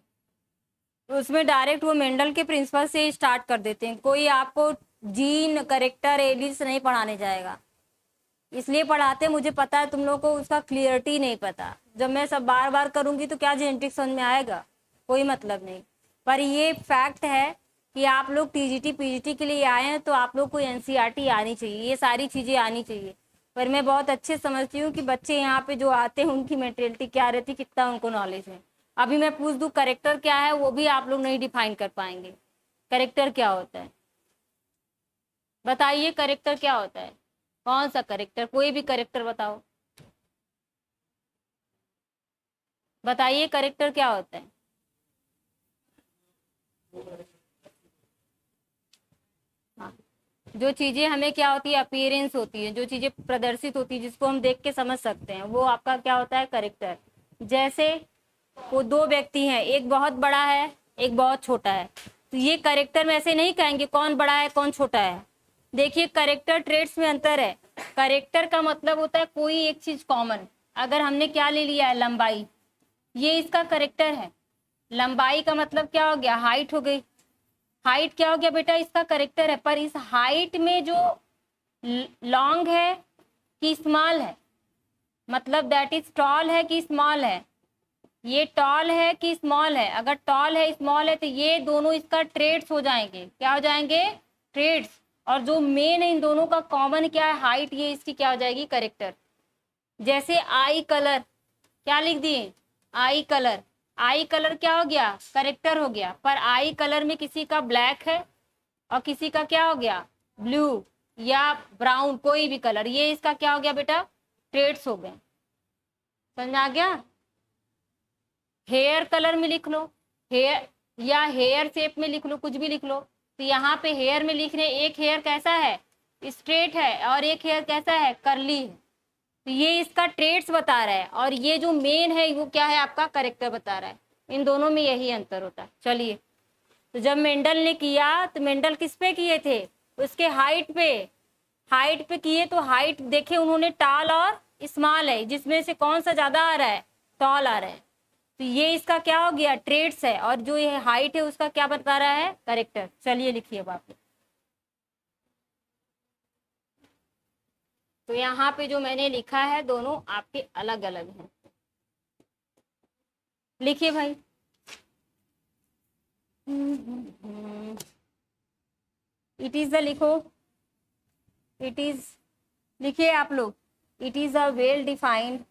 [SPEAKER 1] तो उसमें डायरेक्ट वो मेंडल के प्रिंसिपल से स्टार्ट कर देते हैं। कोई आपको जीन, करेक्टर, एलिस नहीं पढ़ाने जाएगा। इसलिए पढ़ाते, मुझे पता है तुम लोगों को उसका क्लियरिटी नहीं पता। जब मैं सब बार बार करूंगी तो क्या जेनेटिक्स समझ में आएगा, कोई मतलब नहीं। पर ये फैक्ट है कि आप लोग टीजीटी पीजीटी के लिए आए हैं तो आप लोग को एनसीईआरटी आनी चाहिए, ये सारी चीजें आनी चाहिए। पर मैं बहुत अच्छे समझती हूँ कि बच्चे यहाँ पे जो आते हैं उनकी मेंटेलिटी क्या रहती, कितना उनको नॉलेज है। अभी मैं पूछ दूँ करेक्टर क्या है, वो भी आप लोग नहीं डिफाइन कर पाएंगे। करेक्टर क्या होता है बताइए, करेक्टर क्या होता है, कौन सा करेक्टर, कोई भी करेक्टर बताओ, बताइए करेक्टर क्या होता है। हाँ, जो चीजें हमें क्या होती है, अपीयरेंस होती है, जो चीजें प्रदर्शित होती है, जिसको हम देख के समझ सकते हैं, वो आपका क्या होता है, करेक्टर। जैसे वो दो व्यक्ति हैं, एक बहुत बड़ा है, एक बहुत छोटा है। तो ये करेक्टर में ऐसे नहीं कहेंगे कौन बड़ा है कौन छोटा है। देखिए करेक्टर ट्रेट्स में अंतर है। करेक्टर का मतलब होता है कोई एक चीज कॉमन। अगर हमने क्या ले लिया है, लंबाई, ये इसका करेक्टर है। लंबाई का मतलब क्या हो गया, हाइट हो गई। हाइट क्या हो गया बेटा, इसका करेक्टर है। पर इस हाइट में जो लॉन्ग है कि स्मॉल है, मतलब दैट इज टॉल है कि स्मॉल है, ये टॉल है कि स्मॉल है। अगर टॉल है स्मॉल है तो ये दोनों इसका ट्रेड्स हो जाएंगे। क्या हो जाएंगे, ट्रेड्स। और जो मेन है इन दोनों का कॉमन क्या है, हाइट, ये इसकी क्या हो जाएगी, करेक्टर। जैसे आई कलर, क्या लिख दिए, आई कलर। आई कलर क्या हो गया, करेक्टर हो गया। पर आई कलर में किसी का ब्लैक है और किसी का क्या हो गया, ब्लू या ब्राउन, कोई भी कलर, ये इसका क्या हो गया बेटा, ट्रेड्स हो गए। समझ आ गया। हेयर कलर में लिख लो, हेयर या हेयर शेप में लिख लो, कुछ भी लिख लो। तो यहाँ पे हेयर में लिख रहे हैं, एक हेयर कैसा है, स्ट्रेट है, और एक हेयर कैसा है, कर्ली है। तो ये इसका ट्रेड्स बता रहा है, और ये जो मेन है वो क्या है, आपका करेक्टर बता रहा है। इन दोनों में यही अंतर होता है। चलिए, तो जब मेंडल ने किया तो मेंडल किस पे किए थे, उसके हाइट पे। हाइट पे किए तो हाइट देखे उन्होंने, टाल और स्मॉल है, जिसमें से कौन सा ज्यादा आ रहा है, टॉल आ रहा है। तो ये इसका क्या हो गया, ट्रेड्स है। और जो ये हाइट है उसका क्या बता रहा है, करेक्टर। चलिए लिखिए अब आप। तो यहाँ पे जो मैंने लिखा है दोनों आपके अलग अलग हैं। लिखिए भाई। इट इज द, लिखो इट इज, लिखिए आप लोग। It is a well defined,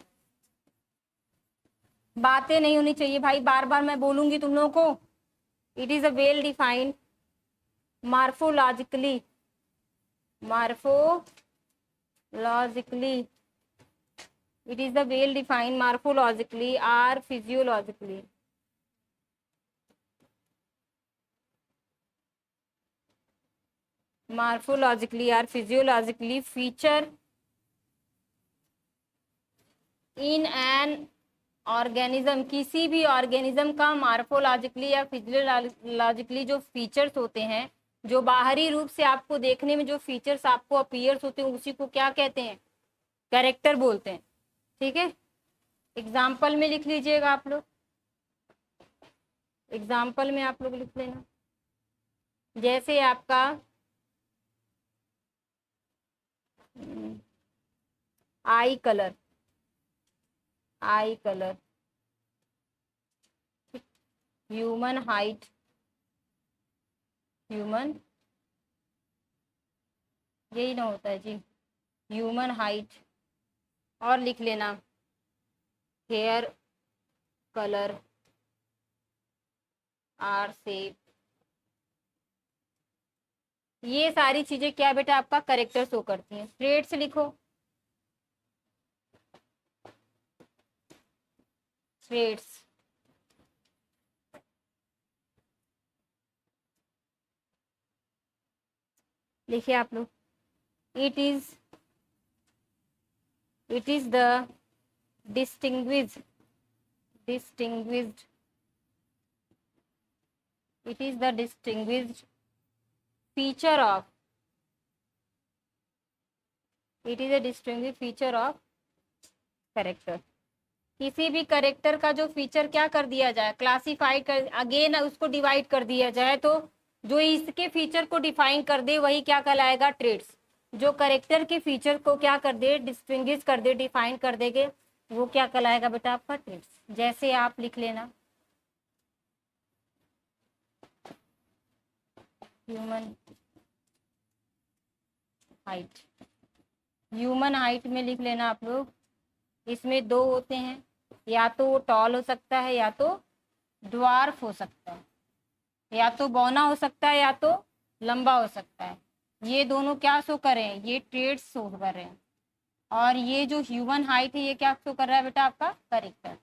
[SPEAKER 1] बातें नहीं होनी चाहिए भाई, बार बार मैं बोलूंगी तुम लोगों को। It is a well defined morphologically, morphologically, it is the well defined morphologically or physiologically, morphologically or physiologically feature in an organism, किसी भी ऑर्गेनिज्म का मार्फोलॉजिकली या फिजियोलॉजिकली जो फीचर्स होते हैं, जो बाहरी रूप से आपको देखने में जो फीचर्स आपको अपीयर्स होते हैं, उसी को क्या कहते हैं, कैरेक्टर बोलते हैं। ठीक है, एग्जाम्पल में लिख लीजिएगा आप लोग, एग्जाम्पल में आप लोग लिख लेना। जैसे आपका आई कलर, आई कलर, ह्यूमन हाइट, ह्यूमन, यही ना होता है जी, ह्यूमन हाइट। और लिख लेना हेयर कलर आर शेप। ये सारी चीजें क्या बेटा, आपका करेक्टर शो करती हैं। ट्रेड्स लिखो, ट्रेड्स, लिखिए आप लोग। It is, it is the distinguished, distinguished, it is the distinguished feature of, it is a distinguished feature of character. किसी भी करेक्टर का जो फीचर क्या कर दिया जाए, क्लासीफाई कर, अगेन उसको डिवाइड कर दिया जाए, तो जो इसके फीचर को डिफाइन कर दे वही क्या कहलाएगा, ट्रेड्स। जो करेक्टर के फीचर को क्या कर दे, डिस्टिंग्विश कर दे, डिफाइन कर देगे, वो क्या कहलाएगा बेटा, आपका ट्रेड्स। जैसे आप लिख लेना ह्यूमन हाइट, ह्यूमन हाइट में लिख लेना आप लोग। इसमें दो होते हैं, या तो वो टॉल हो सकता है या तो ड्वार्फ हो सकता है, या तो बौना हो सकता है या तो लंबा हो सकता है। ये दोनों क्या शो कर रहे हैं, ये ट्रेड्स शो कर रहे हैं। और ये जो ह्यूमन हाइट है ये क्या शो कर रहा है बेटा, आपका करेक्टर।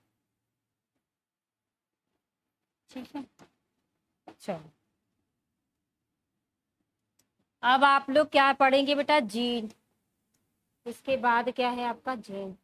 [SPEAKER 1] ठीक है, चलो अब आप लोग क्या पढ़ेंगे बेटा, जीन। इसके बाद क्या है आपका जीन।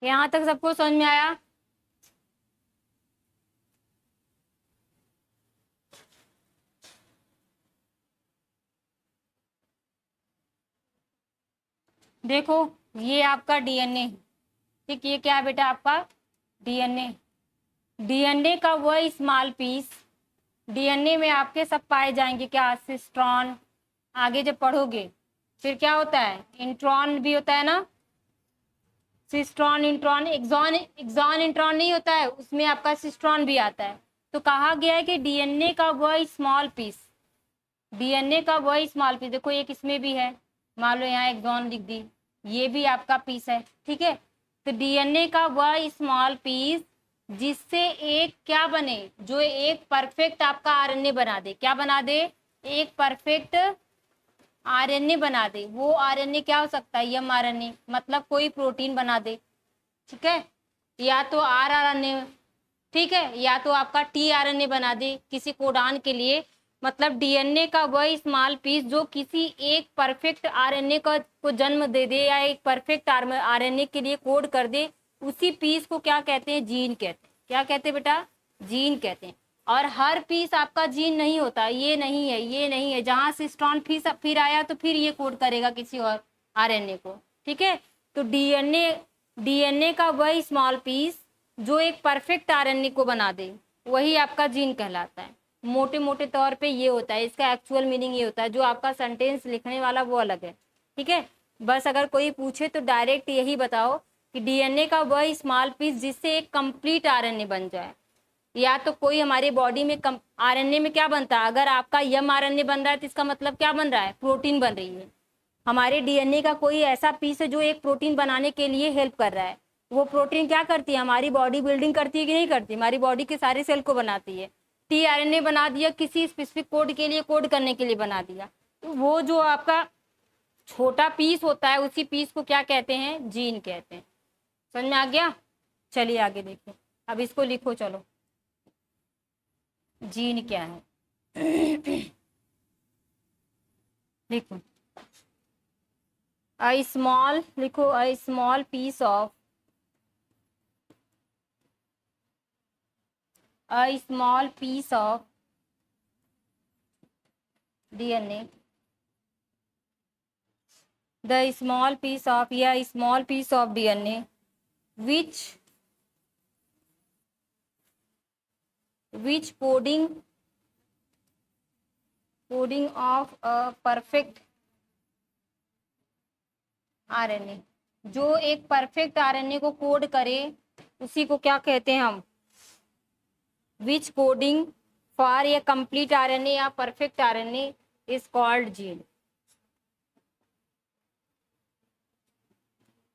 [SPEAKER 1] यहाँ तक सबको समझ में आया? देखो ये आपका डीएनए, ठीक, ये क्या है बेटा आपका डीएनए। डीएनए का वह स्मॉल पीस, डीएनए में आपके सब पाए जाएंगे क्या, सिस्ट्रॉन। आगे जब पढ़ोगे फिर क्या होता है, इंट्रॉन भी होता है ना, cistron, intron, exon, exon intron नहीं होता है, उसमें आपका सिस्ट्रॉन भी आता है। तो कहा गया है कि डीएनए का वह स्मॉल पीस, डीएनए का वह स्मॉल पीस, देखो एक इसमें भी है, मान लो यहाँ एक्सॉन लिख दी, ये भी आपका पीस है, ठीक है। तो डीएनए का वह स्मॉल पीस जिससे एक क्या बने, जो एक परफेक्ट आपका आरएनए बना दे, क्या बना दे, एक परफेक्ट आरएनए बना दे। वो आरएनए क्या हो सकता है, एमआरएनए, मतलब कोई प्रोटीन बना दे, ठीक है, या तो आरआरएनए, ठीक है, या तो आपका टीआरएनए बना दे किसी कोडान के लिए। मतलब डीएनए का वह स्मॉल पीस जो किसी एक परफेक्ट आरएनए को जन्म दे दे या एक परफेक्ट आरएनए के लिए कोड कर दे, उसी पीस को क्या कहते हैं, जीन कहते हैं। क्या कहते हैं बेटा, जीन कहते हैं। और हर पीस आपका जीन नहीं होता, ये नहीं है, ये नहीं है, जहां से स्ट्रॉन फिर आया तो फिर ये कोड करेगा किसी और आरएनए को, ठीक है। तो डीएनए का वह स्मॉल पीस जो एक परफेक्ट आरएनए को बना दे, वही आपका जीन कहलाता है। मोटे मोटे तौर पे ये होता है, इसका एक्चुअल मीनिंग ये होता है। जो आपका सेंटेंस लिखने वाला वो अलग है, ठीक है। बस अगर कोई पूछे तो डायरेक्ट यही बताओ कि डीएनए का वह स्मॉल पीस जिससे एक कंप्लीट आरएनए बन जाए। या तो कोई हमारी बॉडी में आरएनए में क्या बनता है, अगर आपका एमआरएनए बन रहा है तो इसका मतलब क्या बन रहा है, प्रोटीन बन रही है। हमारे डीएनए का कोई ऐसा पीस है जो एक प्रोटीन बनाने के लिए हेल्प कर रहा है। वो प्रोटीन क्या करती है, हमारी बॉडी बिल्डिंग करती है कि नहीं करती, हमारी बॉडी के सारे सेल को बनाती है। टीआरएनए बना दिया, किसी स्पेसिफिक कोड के लिए, कोड करने के लिए बना दिया। तो वो जो आपका छोटा पीस होता है उसी पीस को क्या कहते हैं, जीन कहते हैं। समझ में आ गया? चलिए आगे देखिए, अब इसको लिखो, चलो जीन क्या है। लिखो a small, लिखो a small piece of, a small piece of DNA, the small piece of, या small piece of DNA which coding of a perfect RNA, जो एक परफेक्ट आरएनए को कोड करे उसी को क्या कहते हैं हम, which coding for a complete RNA या perfect RNA is called gene.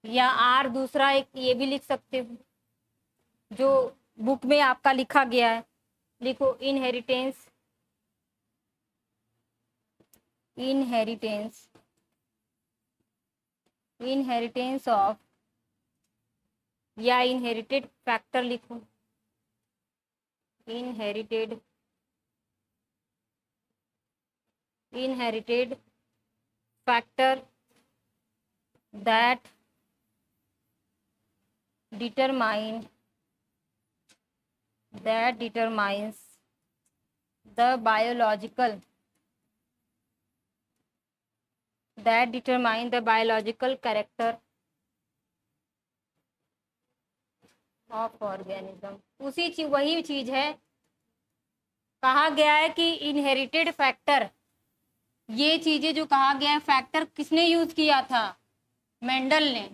[SPEAKER 1] या आर दूसरा एक ये भी लिख सकते हो जो बुक में आपका लिखा गया है, लिखो इनहेरिटेंस, इनहेरिटेंस, इनहेरिटेंस ऑफ, या इनहेरिटेड फैक्टर लिखो, inherited, inherited factor that determines the biological, character of organism। उसी चीज, वही चीज है, कहा गया है कि इनहेरिटेड फैक्टर, ये चीजें जो कहा गया है, फैक्टर किसने यूज किया था, मेंडल ने।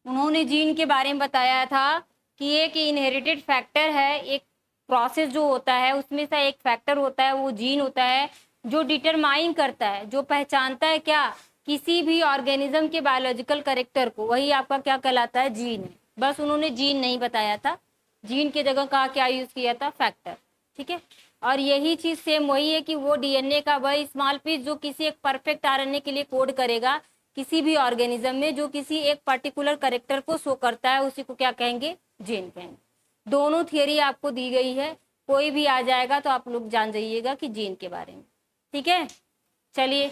[SPEAKER 1] उन्होंने जीन के बारे में बताया था कि एक इनहेरिटेड फैक्टर है, एक प्रोसेस जो होता है उसमें से एक फैक्टर होता है, वो जीन होता है, जो डिटरमाइन करता है, जो पहचानता है क्या, किसी भी ऑर्गेनिज्म के बायोलॉजिकल कैरेक्टर को, वही आपका क्या कहलाता है, जीन है। बस उन्होंने जीन नहीं बताया था, जीन की जगह कहा क्या यूज किया था, फैक्टर। ठीक है, और यही चीज सेम वही है कि वो डीएनए का वह स्मॉल पीस जो किसी एक परफेक्ट आरएनए के लिए कोड करेगा किसी भी ऑर्गेनिज्म में, जो किसी एक पर्टिकुलर कैरेक्टर को शो करता है, उसी को क्या कहेंगे, जीन कहेंगे। दोनों थियरी आपको दी गई है, कोई भी आ जाएगा तो आप लोग जान जाइएगा कि जीन के बारे में। ठीक है, चलिए,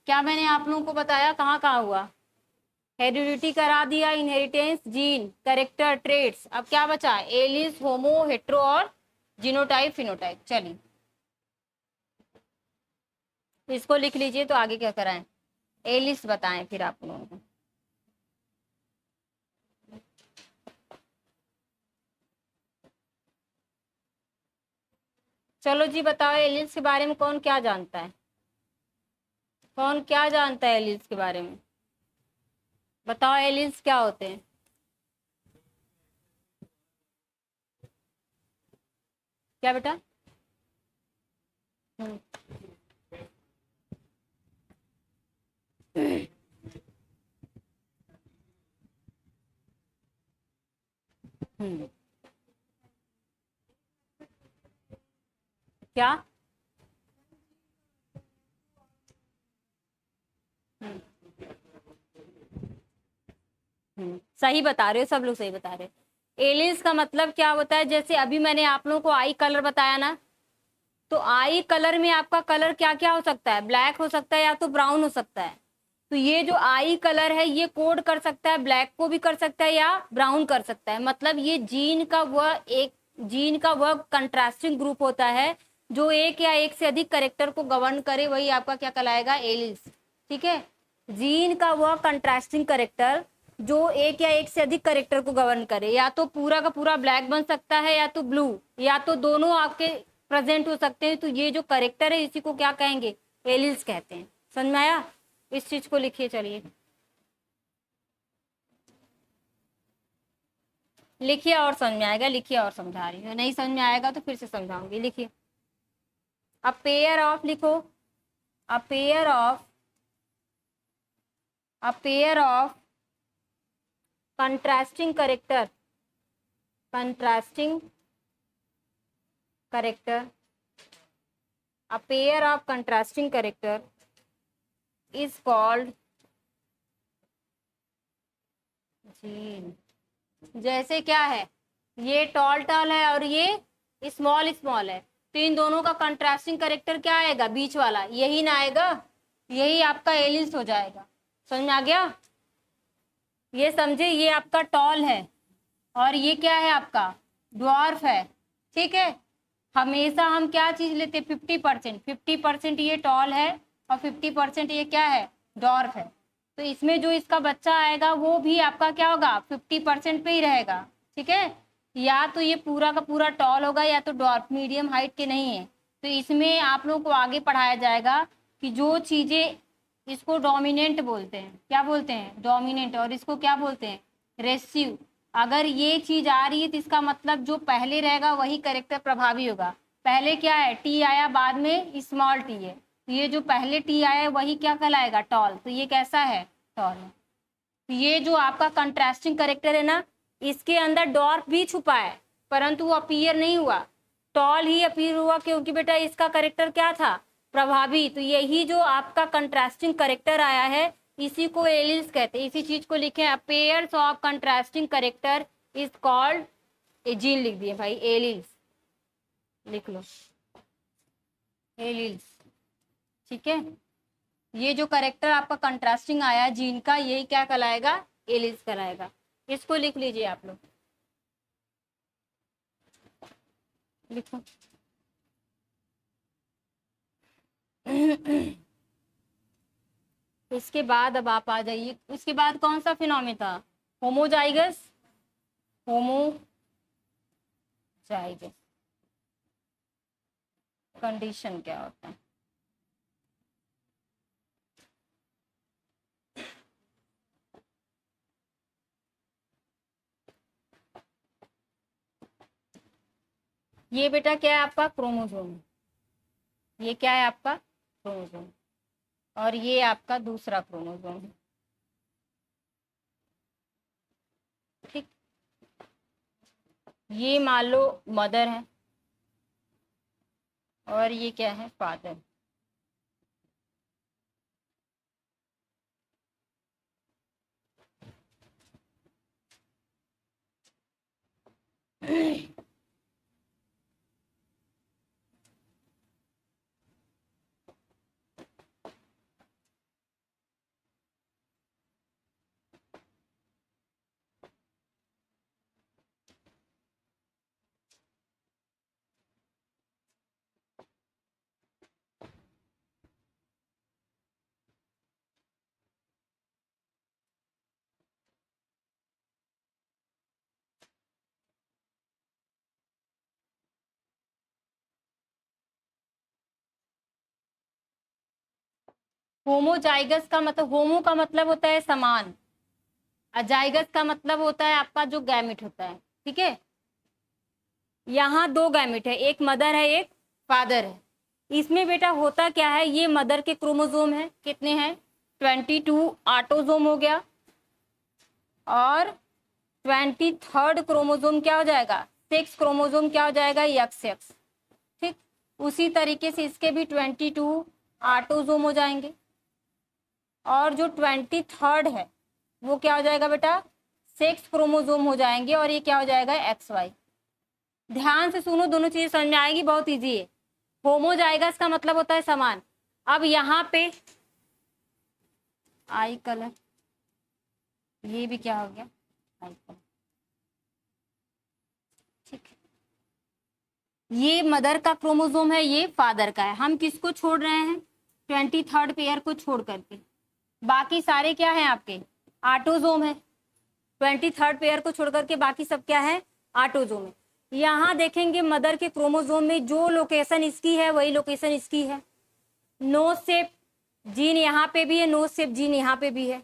[SPEAKER 1] क्या मैंने आप लोगों को बताया, कहाँ कहाँ हुआ, हेरिडिटी करा दिया, इनहेरिटेंस, जीन, कैरेक्टर, ट्रेड्स, अब क्या बचा, एलिस, होमो, हेट्रो और जीनोटाइप, फिनोटाइप। चलिए इसको लिख लीजिए, तो आगे क्या कराएं, एलिस बताएं फिर आप लोगों को। चलो जी बताओ, एलिस के बारे में कौन क्या जानता है, कौन क्या जानता है एलिस के बारे में, बताओ एलिस क्या होते हैं। क्या बेटा, हम्म हम्म, क्या, सही बता रहे हो, सब लोग सही बता रहे हो। एलियंस का मतलब क्या होता है, जैसे अभी मैंने आप लोगों को आई कलर बताया ना, तो आई कलर में आपका कलर क्या क्या हो सकता है, ब्लैक हो सकता है या तो ब्राउन हो सकता है। तो ये जो आई कलर है ये कोड कर सकता है, ब्लैक को भी कर सकता है या ब्राउन कर सकता है। मतलब ये जीन का वह कंट्रास्टिंग ग्रुप होता है जो एक या एक से अधिक करेक्टर को गवर्न करे, वही आपका क्या कहलाएगा, एलिस। ठीक है, जीन का वह कंट्रास्टिंग करेक्टर जो एक या एक से अधिक करेक्टर को गवर्न करे, या तो पूरा का पूरा ब्लैक बन सकता है या तो ब्लू, या तो दोनों आपके प्रेजेंट हो सकते हैं। तो ये जो करेक्टर है इसी को क्या कहेंगे, एलिस कहते हैं। समझ में आया, इस चीज को लिखिए। चलिए लिखिए और समझ में आएगा, लिखिए और समझा रही हूँ, नहीं समझ में आएगा तो फिर से समझाऊंगी। लिखिए, अ पेयर ऑफ, लिखो, a pair of, a pair of contrasting character, contrasting character, a pair of contrasting character is called gene. जैसे क्या है, ये टॉल टॉल है और ये स्मॉल स्मॉल है, तो इन दोनों का कंट्रास्टिंग करेक्टर क्या आएगा, बीच वाला, यही ना आएगा, यही आपका एलिस हो जाएगा। समझ में आ गया, ये समझे, ये आपका टॉल है और ये क्या है आपका ड्वार्फ है। ठीक है, हमेशा हम क्या चीज लेते हैं, 50%, 50% ये टॉल है और 50% ये क्या है, डॉर्फ है। तो इसमें जो इसका बच्चा आएगा वो भी आपका क्या होगा, 50% पे ही रहेगा। ठीक है, या तो ये पूरा का पूरा टॉल होगा या तो डॉर्फ, मीडियम हाइट के नहीं है। तो इसमें आप लोगों को आगे पढ़ाया जाएगा कि जो चीजें, इसको डोमिनेंट बोलते हैं, क्या बोलते हैं, डोमिनेंट, और इसको क्या बोलते हैं, रेसिव। अगर ये चीज आ रही है तो इसका मतलब जो पहले रहेगा वही करेक्टर प्रभावी होगा। पहले क्या है, टी आया, बाद में स्मॉल टी है, तो ये जो पहले टी आया है वही क्या कहलाएगा, टॉल। तो ये कैसा है, टॉल है। तो ये जो आपका कंट्रास्टिंग करेक्टर है ना, इसके अंदर डॉर्फ भी छुपा है, परंतु वो अपीयर नहीं हुआ, टॉल ही अपीयर हुआ, क्योंकि बेटा इसका करेक्टर क्या था, प्रभावी। तो यही जो आपका कंट्रास्टिंग करेक्टर आया है इसी को एलिल्स कहते हैं। इसी चीज को लिखे, pairs of contrasting character is called, gene लिख दिए भाई, एलिल्स लिख लो, एलिल्स। ठीक है, ये जो करेक्टर आपका कंट्रास्टिंग आया जीन का, यही क्या कहलाएगा, एलिल्स कहलाएगा। इसको लिख लीजिए आप लोग, लिखो। इसके बाद अब आप आ जाइए, इसके बाद कौन सा फिनोमिना था, होमोजाइगस, होमोजाइगस कंडीशन क्या होता है। ये बेटा क्या है आपका क्रोमोसोम, ये क्या है आपका क्रोमोसोम, और ये आपका दूसरा क्रोमोसोम है। ठीक, ये मान लो मदर है और ये क्या है, फादर। होमोजाइगस का मतलब, होमो का मतलब होता है समान, अजाइगस का मतलब होता है आपका जो गैमिट होता है। ठीक है, यहाँ दो गैमिट है, एक मदर है एक फादर है। इसमें बेटा होता क्या है, ये मदर के क्रोमोसोम है, कितने हैं, 22 ऑटोसोम हो गया, और 23rd क्रोमोसोम क्या हो जाएगा, 6 क्रोमोसोम क्या हो जाएगा, यक्स यक्स। ठीक, उसी तरीके से इसके भी 22 ऑटोसोम हो जाएंगे, और जो 23rd है वो क्या हो जाएगा बेटा, 6 क्रोमोसोम हो जाएंगे, और ये क्या हो जाएगा, एक्स वाई। ध्यान से सुनो, दोनों चीजें समझ में आएगी, बहुत इजी है। होमोजाइगस का मतलब होता है समान। अब यहाँ पे आई कलर, ये भी क्या हो गया, आई कलर। ठीक, ये मदर का क्रोमोसोम है, ये फादर का है। हम किसको छोड़ रहे हैं, 23rd पेयर को छोड़ करके, बाकी सारे क्या है आपके, ऑटोसोम है। 23rd पेयर को छोड़ करके बाकी सब क्या है, ऑटोसोम है। यहाँ देखेंगे मदर के क्रोमोसोम में जो लोकेशन इसकी है वही लोकेशन इसकी है। नो सेप जीन यहाँ पे भी है, नो सेप जीन यहाँ पे भी है।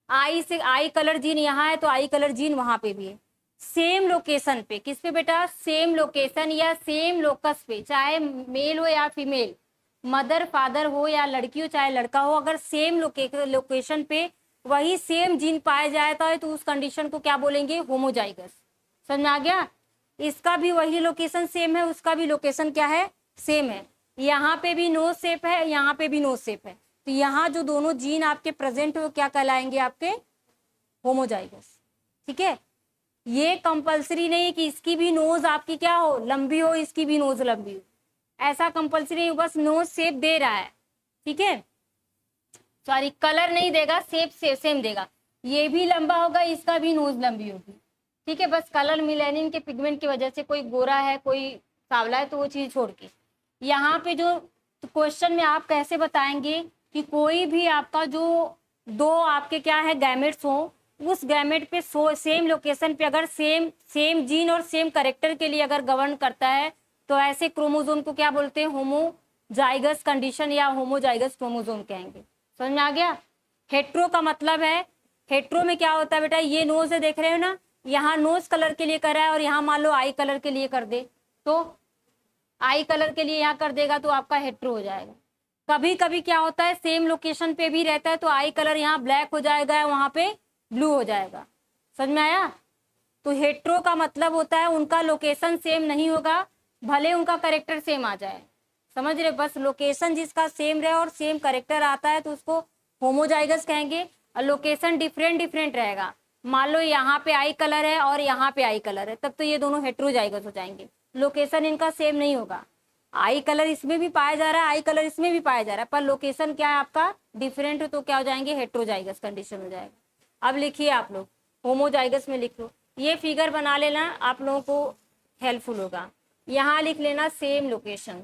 [SPEAKER 1] आई से आई कलर जीन यहाँ है तो आई कलर जीन वहां पे भी है। सेम लोकेशन पे, किस पे बेटा, सेम लोकेशन या सेम लोकस पे, चाहे मेल हो या फीमेल, मदर फादर हो या लड़की हो चाहे लड़का हो, अगर सेम लोकेशन पे वही सेम जीन पाया जाता है तो उस कंडीशन को क्या बोलेंगे, होमोजाइगस। समझ में आ गया, इसका भी वही लोकेशन सेम है, उसका भी लोकेशन क्या है, सेम है। यहाँ पे भी नो सेप है, यहाँ पे भी नो सेप है, तो यहाँ जो दोनों जीन आपके प्रेजेंट हो क्या कहलाएंगे, आपके होमोजाइगस। ठीक है, ये कंपलसरी नहीं कि इसकी भी नोज आपकी क्या हो, लंबी हो, इसकी भी नोज लंबी हो, ऐसा कंपलसरी नहीं, बस नोज शेप दे रहा है। ठीक है, सॉरी कलर नहीं देगा, शेप से सेम देगा, ये भी लंबा होगा, इसका भी नोज लंबी होगी। ठीक है, बस कलर मिलेनिन के पिगमेंट की वजह से कोई गोरा है कोई सावला है तो वो चीज छोड़ के। यहाँ पे जो क्वेश्चन में आप कैसे बताएंगे कि कोई भी आपका जो दो आपके क्या है गैमेट्स हो, उस गैमेट पे सेम लोकेशन पे अगर सेम सेम जीन और सेम करेक्टर के लिए अगर गवर्न करता है तो ऐसे क्रोमोजोम को क्या बोलते हैं, होमोजाइगस कंडीशन या होमोजाइगस क्रोमोजोम कहेंगे। समझ में आ गया। हेट्रो का मतलब है, हेट्रो में क्या होता है बेटा, ये नोज है देख रहे हो ना, यहाँ नोज कलर के लिए कर रहा है और यहाँ मान लो आई कलर के लिए कर दे तो आई कलर के लिए यहाँ कर देगा तो आपका हेट्रो हो जाएगा। कभी कभी क्या होता है सेम लोकेशन पे भी रहता है तो आई कलर यहाँ ब्लैक हो जाएगा, वहां पे ब्लू हो जाएगा। समझ में आया। तो हेट्रो का मतलब होता है उनका लोकेशन सेम नहीं होगा, भले उनका करेक्टर सेम आ जाए। समझ रहे, बस लोकेशन जिसका सेम रहे और सेम करेक्टर आता है तो उसको होमोजाइगस कहेंगे, और लोकेशन डिफरेंट डिफरेंट रहेगा, मान लो यहाँ पे आई कलर है और यहाँ पे आई कलर है, तब तो ये दोनों हेट्रोजाइगस हो जाएंगे। लोकेशन इनका सेम नहीं होगा, आई कलर इसमें भी पाया जा रहा है आई कलर इसमें भी पाया जा रहा है, पर लोकेशन क्या है आपका डिफरेंट हो तो क्या हो जाएंगे, हेट्रोजाइगस कंडीशन हो जाएगा। अब लिखिए आप लोग, होमोजाइगस में लिख लो, ये फिगर बना लेना, आप लोगों को हेल्पफुल होगा। यहाँ लिख लेना सेम लोकेशन,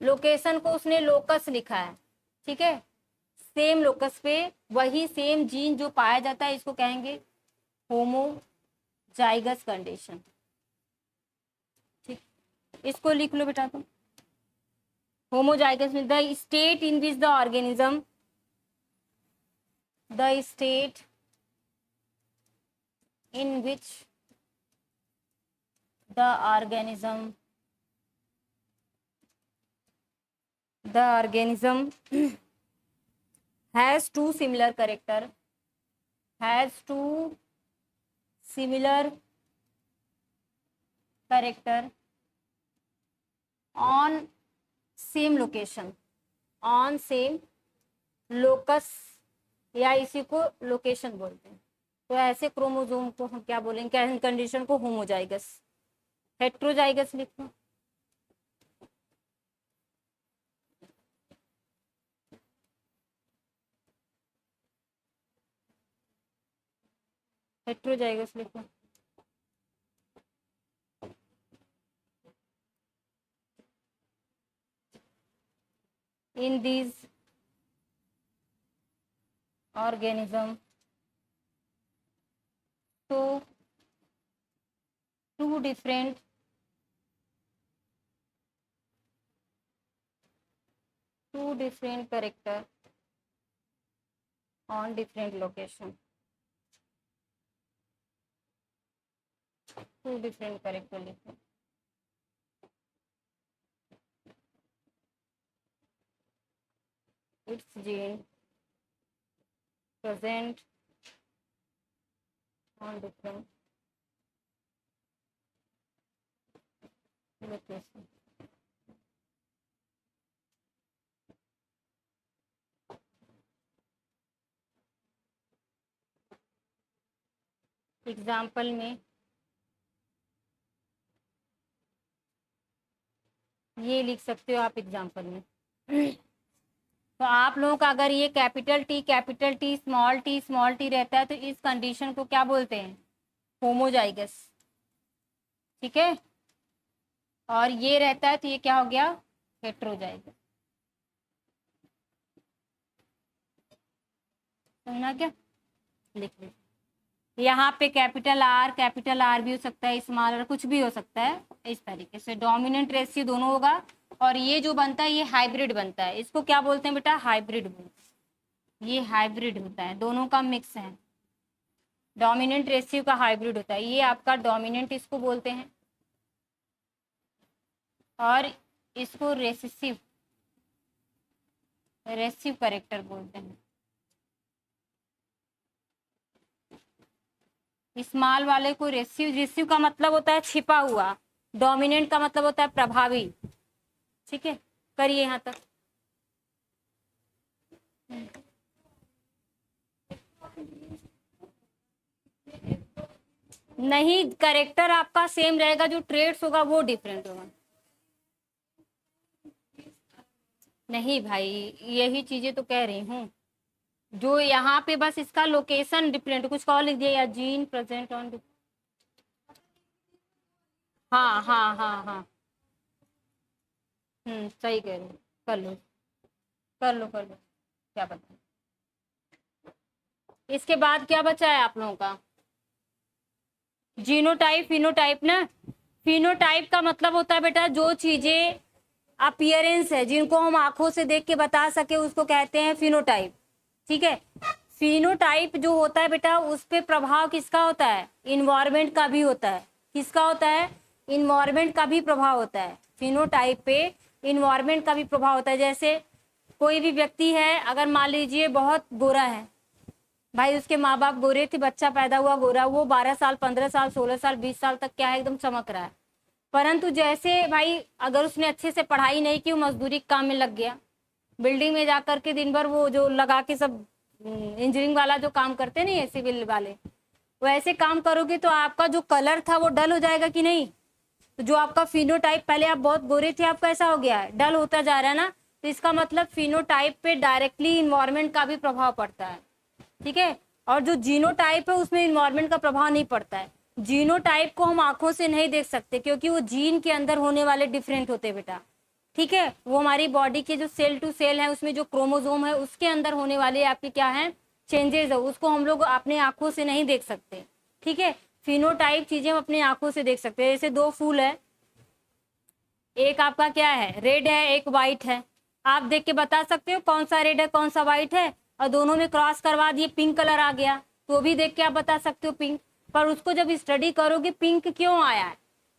[SPEAKER 1] लोकेशन को उसने लोकस लिखा है। ठीक है, सेम लोकस पे वही सेम जीन जो पाया जाता है इसको कहेंगे होमोजाइगस कंडीशन। ठीक, इसको लिख लो बेटा तुम। Homozygous means the state in which the state in which the organism has two similar character, has two similar character on same location, on same locus, या इसी को लोकेशन बोलते हैं। तो ऐसे क्रोमोसोम को हम क्या बोलेंगे, कंडीशन को होमोजाइगस, हेट्रोजाइगस लिखो। हेट्रोजाइगस लिखो। इन दीज ऑर्गेनिज्म तो two different character on different location, two different character लिखो। its gene present on different location। Example में ये लिख सकते हो आप एग्जाम्पल में। तो आप लोगों का अगर ये कैपिटल टी स्मॉल टी रहता है तो इस कंडीशन को क्या बोलते हैं, होमोजाइगस, ठीक है। और ये रहता है तो ये क्या हो गया, हेट्रोजाइगस। समझना क्या, लिख लीजिए। यहाँ पे कैपिटल आर भी हो सकता है, स्मॉल आर कुछ भी हो सकता है। इस तरीके से डोमिनेंट रेशियो दोनों होगा। और ये जो बनता है ये हाइब्रिड बनता है, इसको क्या बोलते हैं बेटा, हाइब्रिड। ये हाइब्रिड होता है, दोनों का मिक्स है। डोमिनेंट रेशियो का हाइब्रिड होता है, ये आपका डोमिनेंट इसको बोलते हैं, और इसको रेसेसिव कैरेक्टर बोलते हैं। स्मॉल वाले को रेसिव का मतलब होता है छिपा हुआ, डोमिनेंट का मतलब होता है प्रभावी, ठीक है। करिए यहाँ तक। नहीं, कैरेक्टर आपका सेम रहेगा, जो ट्रेड्स होगा वो डिफरेंट होगा। नहीं भाई, यही चीजें तो कह रही हूँ, जो यहाँ पे बस इसका लोकेशन डिफरेंट, कुछ और लिख दिया, या जीन प्रेजेंट ऑन। हाँ हाँ हाँ हाँ, सही कह रहे हो, कर लो कर लो, क्या पता। इसके बाद क्या बचा है आप लोगों का, जीनोटाइप फिनोटाइप ना। फिनोटाइप का मतलब होता है बेटा जो चीजें अपीयरेंस है, जिनको हम आंखों से देख के बता सके, उसको कहते हैं फिनोटाइप, ठीक है। फिनोटाइप जो होता है बेटा, उस पे प्रभाव किसका होता है, इन्वायरमेंट का भी होता है। किसका होता है, इन्वायरमेंट का भी प्रभाव होता है। फिनोटाइप पे इन्वायरमेंट का भी प्रभाव होता है। जैसे कोई भी व्यक्ति है, अगर मान लीजिए बहुत गोरा है भाई, उसके माँ बाप गोरे थे, बच्चा पैदा हुआ गोरा, वो 12 साल 15 साल 16 साल 20 साल तक क्या है, एकदम चमक रहा है। परंतु जैसे भाई अगर उसने अच्छे से पढ़ाई नहीं की, वो मजदूरी काम में लग गया, बिल्डिंग में जाकर के दिन भर वो जो लगा के सब इंजीनियरिंग वाला जो काम करते नहीं है, सिविल वाले, वो ऐसे काम करोगे तो आपका जो कलर था वो डल हो जाएगा कि नहीं। तो जो आपका फिनोटाइप, पहले आप बहुत गोरे थे, आपका ऐसा हो गया है, डल होता जा रहा है ना। तो इसका मतलब फिनोटाइप पे डायरेक्टली इन्वायरमेंट का भी प्रभाव पड़ता है, ठीक है। और जो जीनोटाइप है उसमें इन्वायरमेंट का प्रभाव नहीं पड़ता है। जीनोटाइप को हम आंखों से नहीं देख सकते, क्योंकि वो जीन के अंदर होने वाले डिफरेंट होते बेटा, ठीक है। वो हमारी बॉडी के जो सेल टू सेल है, उसमें जो क्रोमोसोम है, उसके अंदर होने वाले आपके क्या है, चेंजेस है, उसको हम लोग अपने आंखों से नहीं देख सकते, ठीक है। फिनोटाइप चीजें हम अपनी आंखों से देख सकते हैं। जैसे दो फूल है, एक आपका क्या है, रेड है, एक व्हाइट है, आप देख के बता सकते हो कौन सा रेड है कौन सा व्हाइट है। और दोनों में क्रॉस करवा दिए, पिंक कलर आ गया, तो भी देख के आप बता सकते हो पिंक। पर उसको जब स्टडी करोगे पिंक क्यों आया है,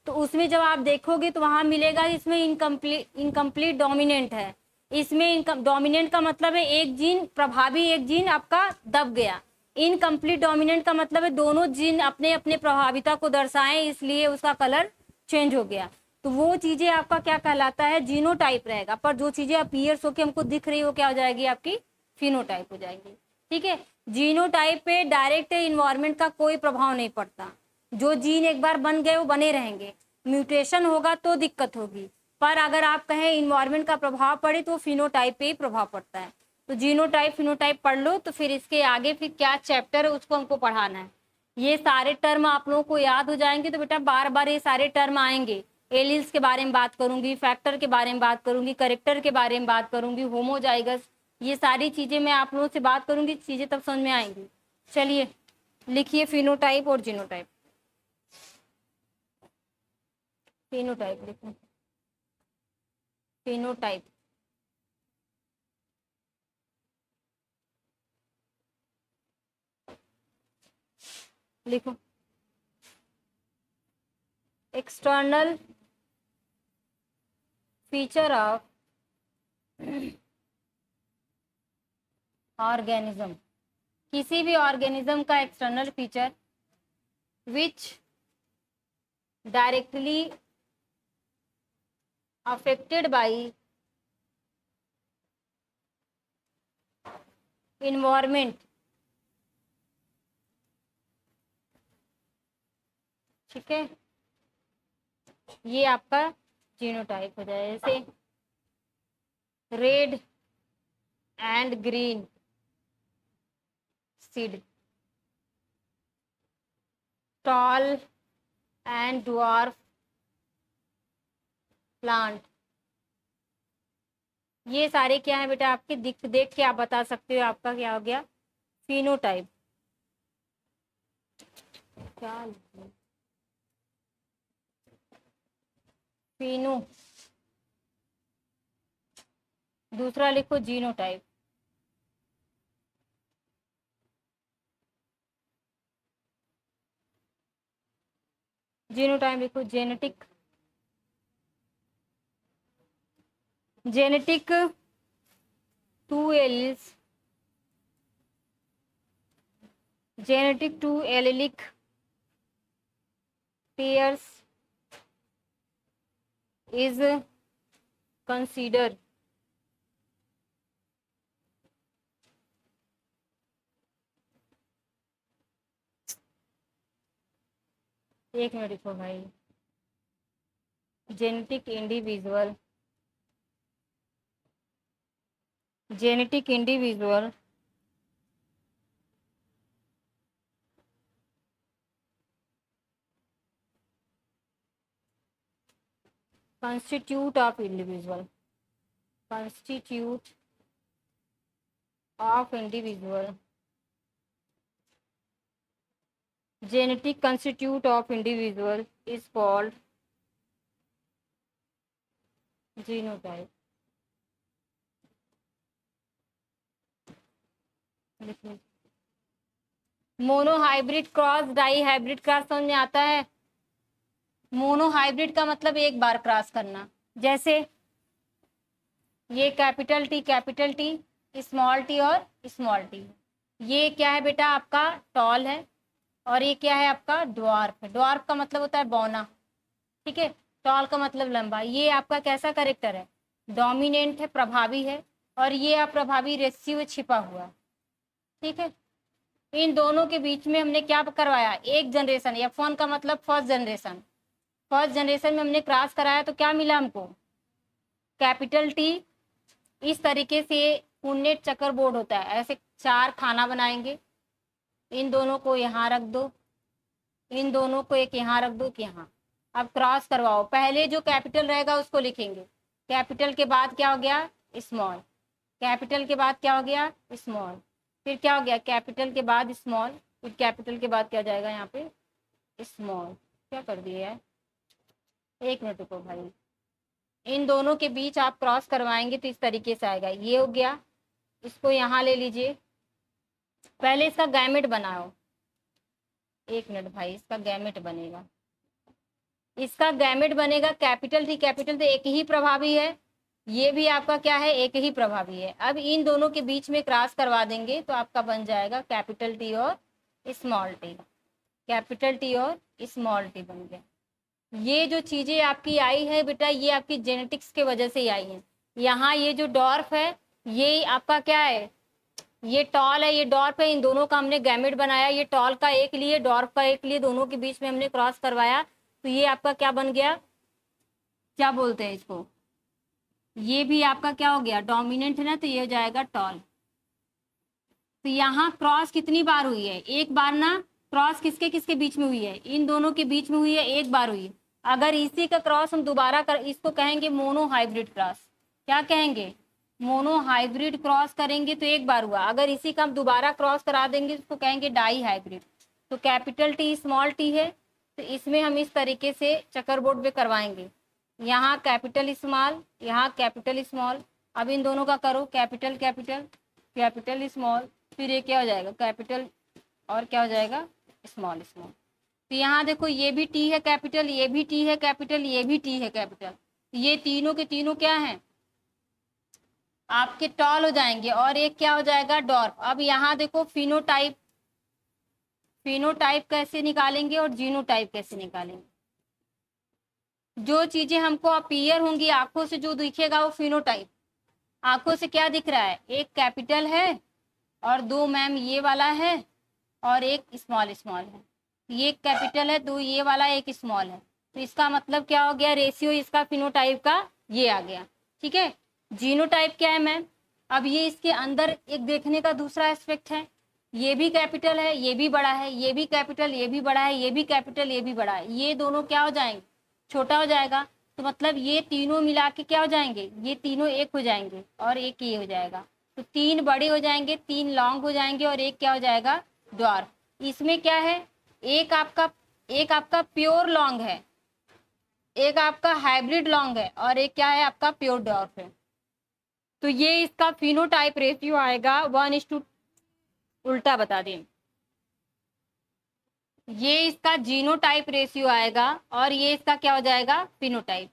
[SPEAKER 1] तो उसमें जब आप देखोगे तो वहां मिलेगा इसमें इनकम्प्लीट डोमिनेंट है, इसमें इनकम डोमिनेंट का मतलब है एक जीन प्रभावी, एक जीन आपका दब गया। इनकम्प्लीट डोमिनेंट का मतलब है दोनों जीन अपने अपने प्रभाविता को दर्शाएं, इसलिए उसका कलर चेंज हो गया। तो वो चीजें आपका क्या कहलाता है, जीनोटाइप रहेगा। पर जो चीजें अपीयर्स होके हमको दिख रही हो क्या हो जाएगी, आपकी फिनोटाइप हो जाएगी। ठीक है, जीनोटाइप पे डायरेक्ट इन्वायरमेंट का कोई प्रभाव नहीं पड़ता। जो जीन एक बार बन गए वो बने रहेंगे, म्यूटेशन होगा तो दिक्कत होगी। पर अगर आप कहें इन्वायरमेंट का प्रभाव पड़े तो फिनोटाइप पे ही प्रभाव पड़ता है। तो जीनोटाइप फिनोटाइप पढ़ लो, तो फिर इसके आगे फिर क्या चैप्टर है उसको हमको पढ़ाना है। ये सारे टर्म आप लोगों को याद हो जाएंगे तो बेटा बार बार ये सारे टर्म आएंगे। एलिल्स के बारे में बात करूंगी, फैक्टर के बारे में बात करूंगी, करेक्टर के बारे में बात करूंगी, होमोजाइगस, ये सारी चीजें मैं आप लोगों से बात करूंगी, चीजें तब समझ में आएंगी। चलिए लिखिए फिनोटाइप और जीनोटाइप। फिनोटाइप लिखो, फिनोटाइप। लिखो एक्सटर्नल फीचर ऑफ ऑर्गेनिज्म, किसी भी ऑर्गेनिज्म का external feature which directly affected by environment. ठीक है, ये आपका जीनोटाइप हो जाए। जैसे red and green seed, tall and dwarf plant, ये सारे क्या है बेटा आपके दिख देख के आप बता सकते हो आपका क्या हो गया, फिनोटाइप। क्या फिनो, दूसरा लिखो जीनोटाइप। जीनोटाइप लिखो genetic, genetic two alleles, genetic two allelic pairs is considered एक मिनट रुको भाई, genetic individual, genetic individual constitute of individual, constitute of individual, genetic constitute of individual is called genotype। Monohybrid cross die hybrid cross समझ में आता है। मोनोहाइब्रिड का मतलब एक बार क्रॉस करना, जैसे ये कैपिटल टी, स्मॉल टी और स्मॉल टी। ये क्या है बेटा आपका टॉल है, और ये क्या है आपका ड्वार्फ है। ड्वार्फ का मतलब होता है बौना, ठीक है। टॉल का मतलब लंबा। ये आपका कैसा करेक्टर है, डोमिनेंट है, प्रभावी है, और ये अप्रभावी रेसिव छिपा हुआ, ठीक है। इन दोनों के बीच में हमने क्या करवाया, एक जनरेशन, या फोन का मतलब फर्स्ट जनरेशन। फर्स्ट जनरेशन में हमने क्रॉस कराया तो क्या मिला हमको, कैपिटल टी। इस तरीके से पुन्नेट चक्कर बोर्ड होता है, ऐसे 4 खाना बनाएंगे, इन दोनों को यहाँ रख दो, इन दोनों को एक यहाँ रख दो, एक यहाँ। अब क्रॉस करवाओ, पहले जो कैपिटल रहेगा उसको लिखेंगे, कैपिटल के बाद क्या हो गया स्मॉल, कैपिटल के बाद क्या हो गया स्मॉल, फिर क्या हो गया कैपिटल के बाद स्मॉल, फिर कैपिटल के बाद क्या जाएगा यहाँ पे स्मॉल। क्या कर दिया है, एक मिनट रुको भाई। इन दोनों के बीच आप क्रॉस करवाएंगे तो इस तरीके से आएगा, ये हो गया। इसको यहाँ ले लीजिए, पहले इसका गैमेट बनाओ, एक मिनट भाई, इसका गैमेट बनेगा, इसका गैमेट बनेगा कैपिटल टी, कैपिटल तो एक ही प्रभावी है, ये भी आपका क्या है, एक ही प्रभावी है। अब इन दोनों के बीच में क्रॉस करवा देंगे तो आपका बन जाएगा कैपिटल टी और स्मॉल टी, कैपिटल टी और स्मॉल टी बन गया। ये जो चीजें आपकी आई है बेटा, ये आपकी जेनेटिक्स के वजह से ही आई है। यहाँ ये जो डॉर्फ है, ये आपका क्या है, ये टॉल है, ये डॉर्फ है, इन दोनों का हमने गैमेट बनाया। ये टॉल का एक लिए, डॉर्फ का एक लिए, दोनों के बीच में हमने क्रॉस करवाया, तो ये आपका क्या बन गया, क्या बोलते हैं इसको, ये भी आपका क्या हो गया, डोमिनेंट है ना, तो ये हो जाएगा टॉल। तो यहाँ क्रॉस कितनी बार हुई है, एक बार ना। क्रॉस किसके किसके बीच में हुई है, इन दोनों के बीच में हुई है, एक बार हुई है। अगर इसी का क्रॉस हम दोबारा कर, इसको कहेंगे मोनो हाइब्रिड क्रॉस। क्या कहेंगे, मोनो हाइब्रिड क्रॉस करेंगे तो एक बार हुआ। अगर इसी का हम दोबारा क्रॉस करा देंगे तो कहेंगे डाई हाइब्रिड। तो कैपिटल टी स्मॉल टी है, तो इसमें हम इस तरीके से चक्कर बोर्ड पे करवाएंगे। यहाँ कैपिटल स्मॉल, यहाँ कैपिटल स्मॉल। अब इन दोनों का करो, कैपिटल कैपिटल कैपिटल स्मॉल, फिर ये क्या हो जाएगा, कैपिटल और क्या हो जाएगा, स्मॉल स्मॉल। तो यहाँ देखो ये भी टी है कैपिटल, ये भी टी है कैपिटल, ये भी टी है कैपिटल। ये तीनों के तीनों क्या हैं, आपके टॉल हो जाएंगे, और एक क्या हो जाएगा, डॉर्फ। अब यहाँ देखो फिनोटाइप, फिनोटाइप कैसे निकालेंगे और जीनोटाइप कैसे निकालेंगे। जो चीजें हमको अपीयर होंगी आंखों से, जो दिखेगा वो फिनोटाइप। आंखों से क्या दिख रहा है, एक कैपिटल है और दो मैम ये वाला है और एक स्मॉल स्मॉल है। ये एक कैपिटल है, दो ये वाला, एक स्मॉल है। तो इसका मतलब क्या हो गया, रेशियो इसका फिनोटाइप का ये आ गया। ठीक है, जीनोटाइप क्या है मैम, अब ये इसके अंदर एक देखने का दूसरा एस्पेक्ट है। ये भी कैपिटल है, ये भी बड़ा है, ये भी कैपिटल, ये भी बड़ा है, ये भी कैपिटल, ये भी बड़ा है। ये दोनों क्या हो जाएंगे, छोटा हो जाएगा। तो मतलब ये तीनों मिला के क्या हो जाएंगे, ये तीनों एक हो जाएंगे और एक ये हो जाएगा। तो तीन बड़े हो जाएंगे, तीन लॉन्ग हो जाएंगे और एक क्या हो जाएगा, ड्वार्फ। इसमें क्या है, एक आपका प्योर लॉन्ग है, एक आपका हाइब्रिड लॉन्ग है और एक क्या है, आपका प्योर ड्वार्फ है। तो ये इसका फिनोटाइप रेशियो आएगा 1:, उल्टा बता दें, ये इसका जीनोटाइप रेशियो आएगा और ये इसका क्या हो जाएगा, फिनोटाइप।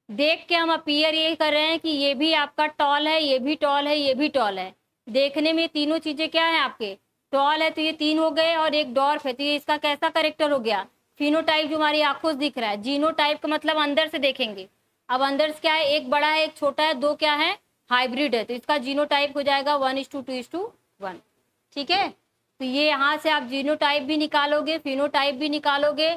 [SPEAKER 1] देख के हम अपीयर ये कर रहे हैं कि ये भी आपका टॉल है, ये भी टॉल है, ये भी टॉल है। देखने में तीनों चीजें क्या है आपके, टॉल है तो ये तीन हो गए और एक डॉर्फ है, तो ये इसका कैसा करेक्टर हो गया, फिनोटाइप जो हमारी आंखों से दिख रहा है। जीनोटाइप का मतलब अंदर से देखेंगे, अब अंदर से क्या है, एक बड़ा है एक छोटा है, दो क्या है, हाइब्रिड है, तो इसका जीनोटाइप हो जाएगा 1:2:1। ठीक है, तो ये यहाँ से आप जीनोटाइप भी निकालोगे, फिनोटाइप भी निकालोगे।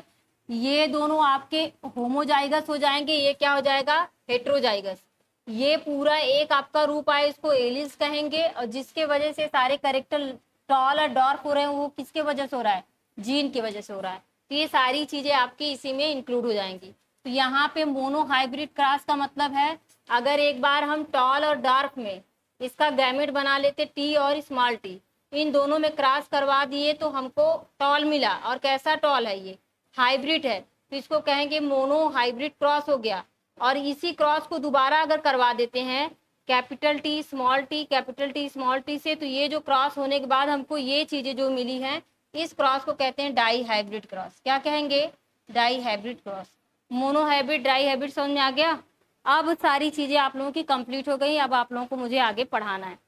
[SPEAKER 1] ये दोनों आपके होमोजाइगस हो जाएंगे, ये क्या हो जाएगा, हेट्रोजाइगस। ये पूरा एक आपका रूप आए, इसको एलिस कहेंगे। और जिसके वजह से सारे करेक्टर टॉल और डॉर्फ हो रहे हैं, वो किसके वजह से हो रहा है, जीन की वजह से हो रहा है। तो ये सारी चीजें आपकी इसी में इंक्लूड हो जाएंगी। तो यहाँ पे मोनो हाइब्रिड क्रॉस का मतलब है, अगर एक बार हम टॉल और डॉर्फ में इसका गैमेट बना लेते टी और स्मॉल टी, इन दोनों में क्रॉस करवा दिए तो हमको टॉल मिला। और कैसा टॉल है, ये हाइब्रिड है, तो इसको कहेंगे मोनो हाइब्रिड क्रॉस हो गया। और इसी क्रॉस को दोबारा अगर करवा देते हैं capital T small T, capital T small T से, तो ये जो क्रॉस होने के बाद हमको ये चीजें जो मिली हैं, इस क्रॉस को कहते हैं डाई हाइब्रिड क्रॉस। क्या कहेंगे, die hybrid cross. Monohybrid, dihybrid समझ में आ गया। अब सारी चीजें आप लोगों की कंप्लीट हो गई। अब आप लोगों को मुझे आगे पढ़ाना है।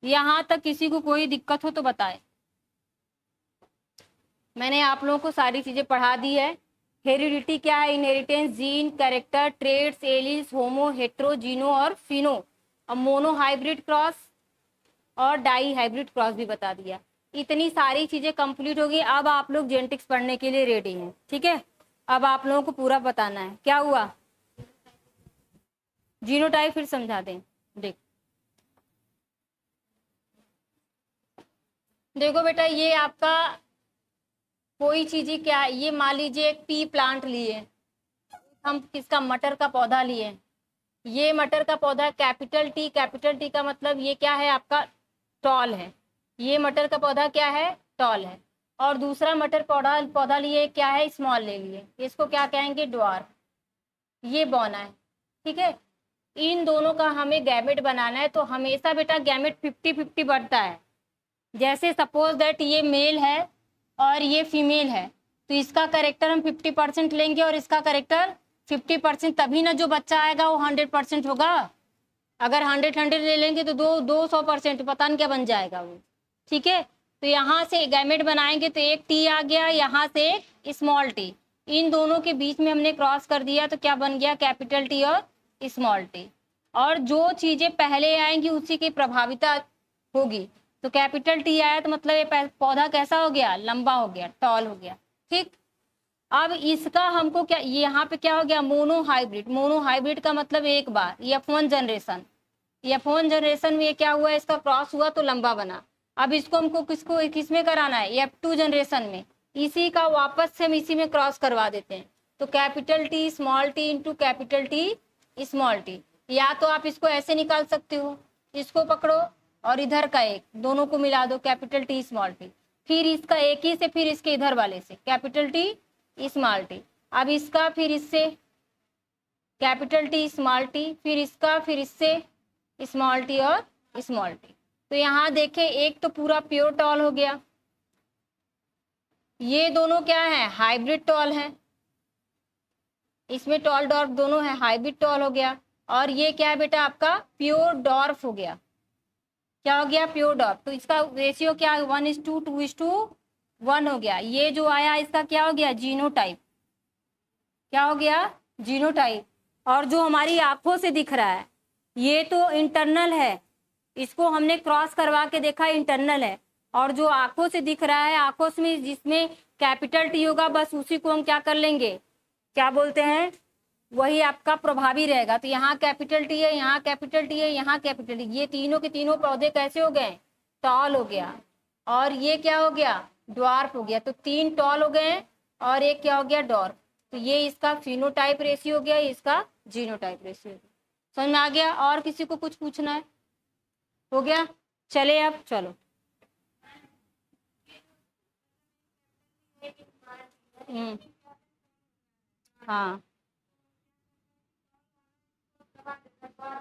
[SPEAKER 1] यहाँ तक किसी को कोई दिक्कत हो तो बताए। मैंने आप लोगों को सारी चीजें पढ़ा दी है। हेरिडिटी क्या है, inheritance, gene, character, traits, alleles, homo, hetero, geno और फिनो। अब मोनो हाइब्रिड क्रॉस और डाई हाइब्रिड क्रॉस भी बता दिया। इतनी सारी चीजें कंप्लीट होगी। अब आप लोग जेनेटिक्स पढ़ने के लिए रेडी हैं। ठीक है, अब आप लोगों को पूरा बताना है। क्या हुआ, जीनोटाइप फिर समझा दें। देखो बेटा, ये आपका कोई चीजें क्या है, ये मान लीजिए एक पी प्लांट लिए, हम किसका, मटर का पौधा लिए। ये मटर का पौधा कैपिटल टी, कैपिटल टी का मतलब ये क्या है, आपका टॉल है। ये मटर का पौधा क्या है, टॉल है। और दूसरा मटर पौधा पौधा लिए क्या है, स्मॉल ले लिए, इसको क्या कहेंगे, ड्वार्फ। ये बौना है। ठीक है, इन दोनों का हमें गैमेट बनाना है। तो हमेशा बेटा गैमेट 50-50 बढ़ता है। जैसे सपोज दैट ये मेल है और ये फीमेल है, तो इसका करेक्टर हम 50% लेंगे और इसका करेक्टर 50%, तभी ना जो बच्चा आएगा वो 100% होगा। अगर 100 ले लेंगे तो 200% पता नहीं क्या बन जाएगा वो। ठीक है, तो यहाँ से गैमेट बनाएंगे तो एक टी आ गया, यहाँ से एक स्मॉल टी, इन दोनों के बीच में हमने क्रॉस कर दिया तो क्या बन गया, कैपिटल टी और स्मॉल टी। और जो चीजें पहले आएंगी उसी की प्रभाविता होगी। तो कैपिटल टी आया तो मतलब ये पौधा कैसा हो गया, लंबा हो गया, टॉल हो गया। ठीक, अब इसका हमको क्या, यहाँ पे क्या हो गया, मोनोहाइब्रिड। मोनोहाइब्रिड का मतलब एक बार, F1 जनरेशन, F1 जनरेशन में ये क्या हुआ, इसका क्रॉस हुआ तो लंबा बना। अब इसको हमको किस में कराना है, F2 जनरेशन में, इसी का वापस से हम इसी में क्रॉस करवा देते हैं। तो capital T small T into capital T small T, या तो आप इसको ऐसे निकाल सकते हो, इसको पकड़ो और इधर का एक, दोनों को मिला दो, कैपिटल टी स्मॉल टी, फिर इसका एक ही से, फिर इसके इधर वाले से कैपिटल टी स्मॉल टी, अब इसका फिर इससे कैपिटल टी स्मॉल टी, फिर इसका फिर इससे स्मॉल टी और स्मॉल टी। तो यहाँ देखें, एक तो पूरा प्योर टॉल हो गया, ये दोनों क्या है, हाइब्रिड टॉल है, इसमें टॉल डॉर्फ दोनों है, हाइब्रिड टॉल हो गया। और ये क्या है बेटा, आपका प्योर डॉर्फ हो गया। क्या हो गया, प्योर डॉर्फ। तो इसका रेशियो क्या, 1:2:1 हो गया। ये जो आया इसका क्या हो गया, जीनोटाइप। क्या हो गया, जीनोटाइप। और जो हमारी आंखों से दिख रहा है ये तो इंटरनल है, इसको हमने क्रॉस करवा के देखा, इंटरनल है। और जो आंखों से दिख रहा है, आंखों में जिसमें कैपिटल टी होगा, बस उसी को हम क्या कर लेंगे, क्या बोलते हैं, वही आपका प्रभावी रहेगा। तो यहाँ कैपिटल टी है, यहाँ कैपिटल टी है, यहाँ कैपिटल टी, ये तीनों के तीनों पौधे कैसे हो गए, टॉल हो गया। और ये क्या हो गया, ड्वार्फ हो गया। तो 3 टॉल हो गए और एक क्या हो गया, डॉर्फ। तो ये इसका फिनोटाइप रेशियो हो गया, इसका जीनोटाइप रेशियो। समझ में आ गया। और किसी को कुछ पूछना है, हो गया, चले अब चलो। हाँ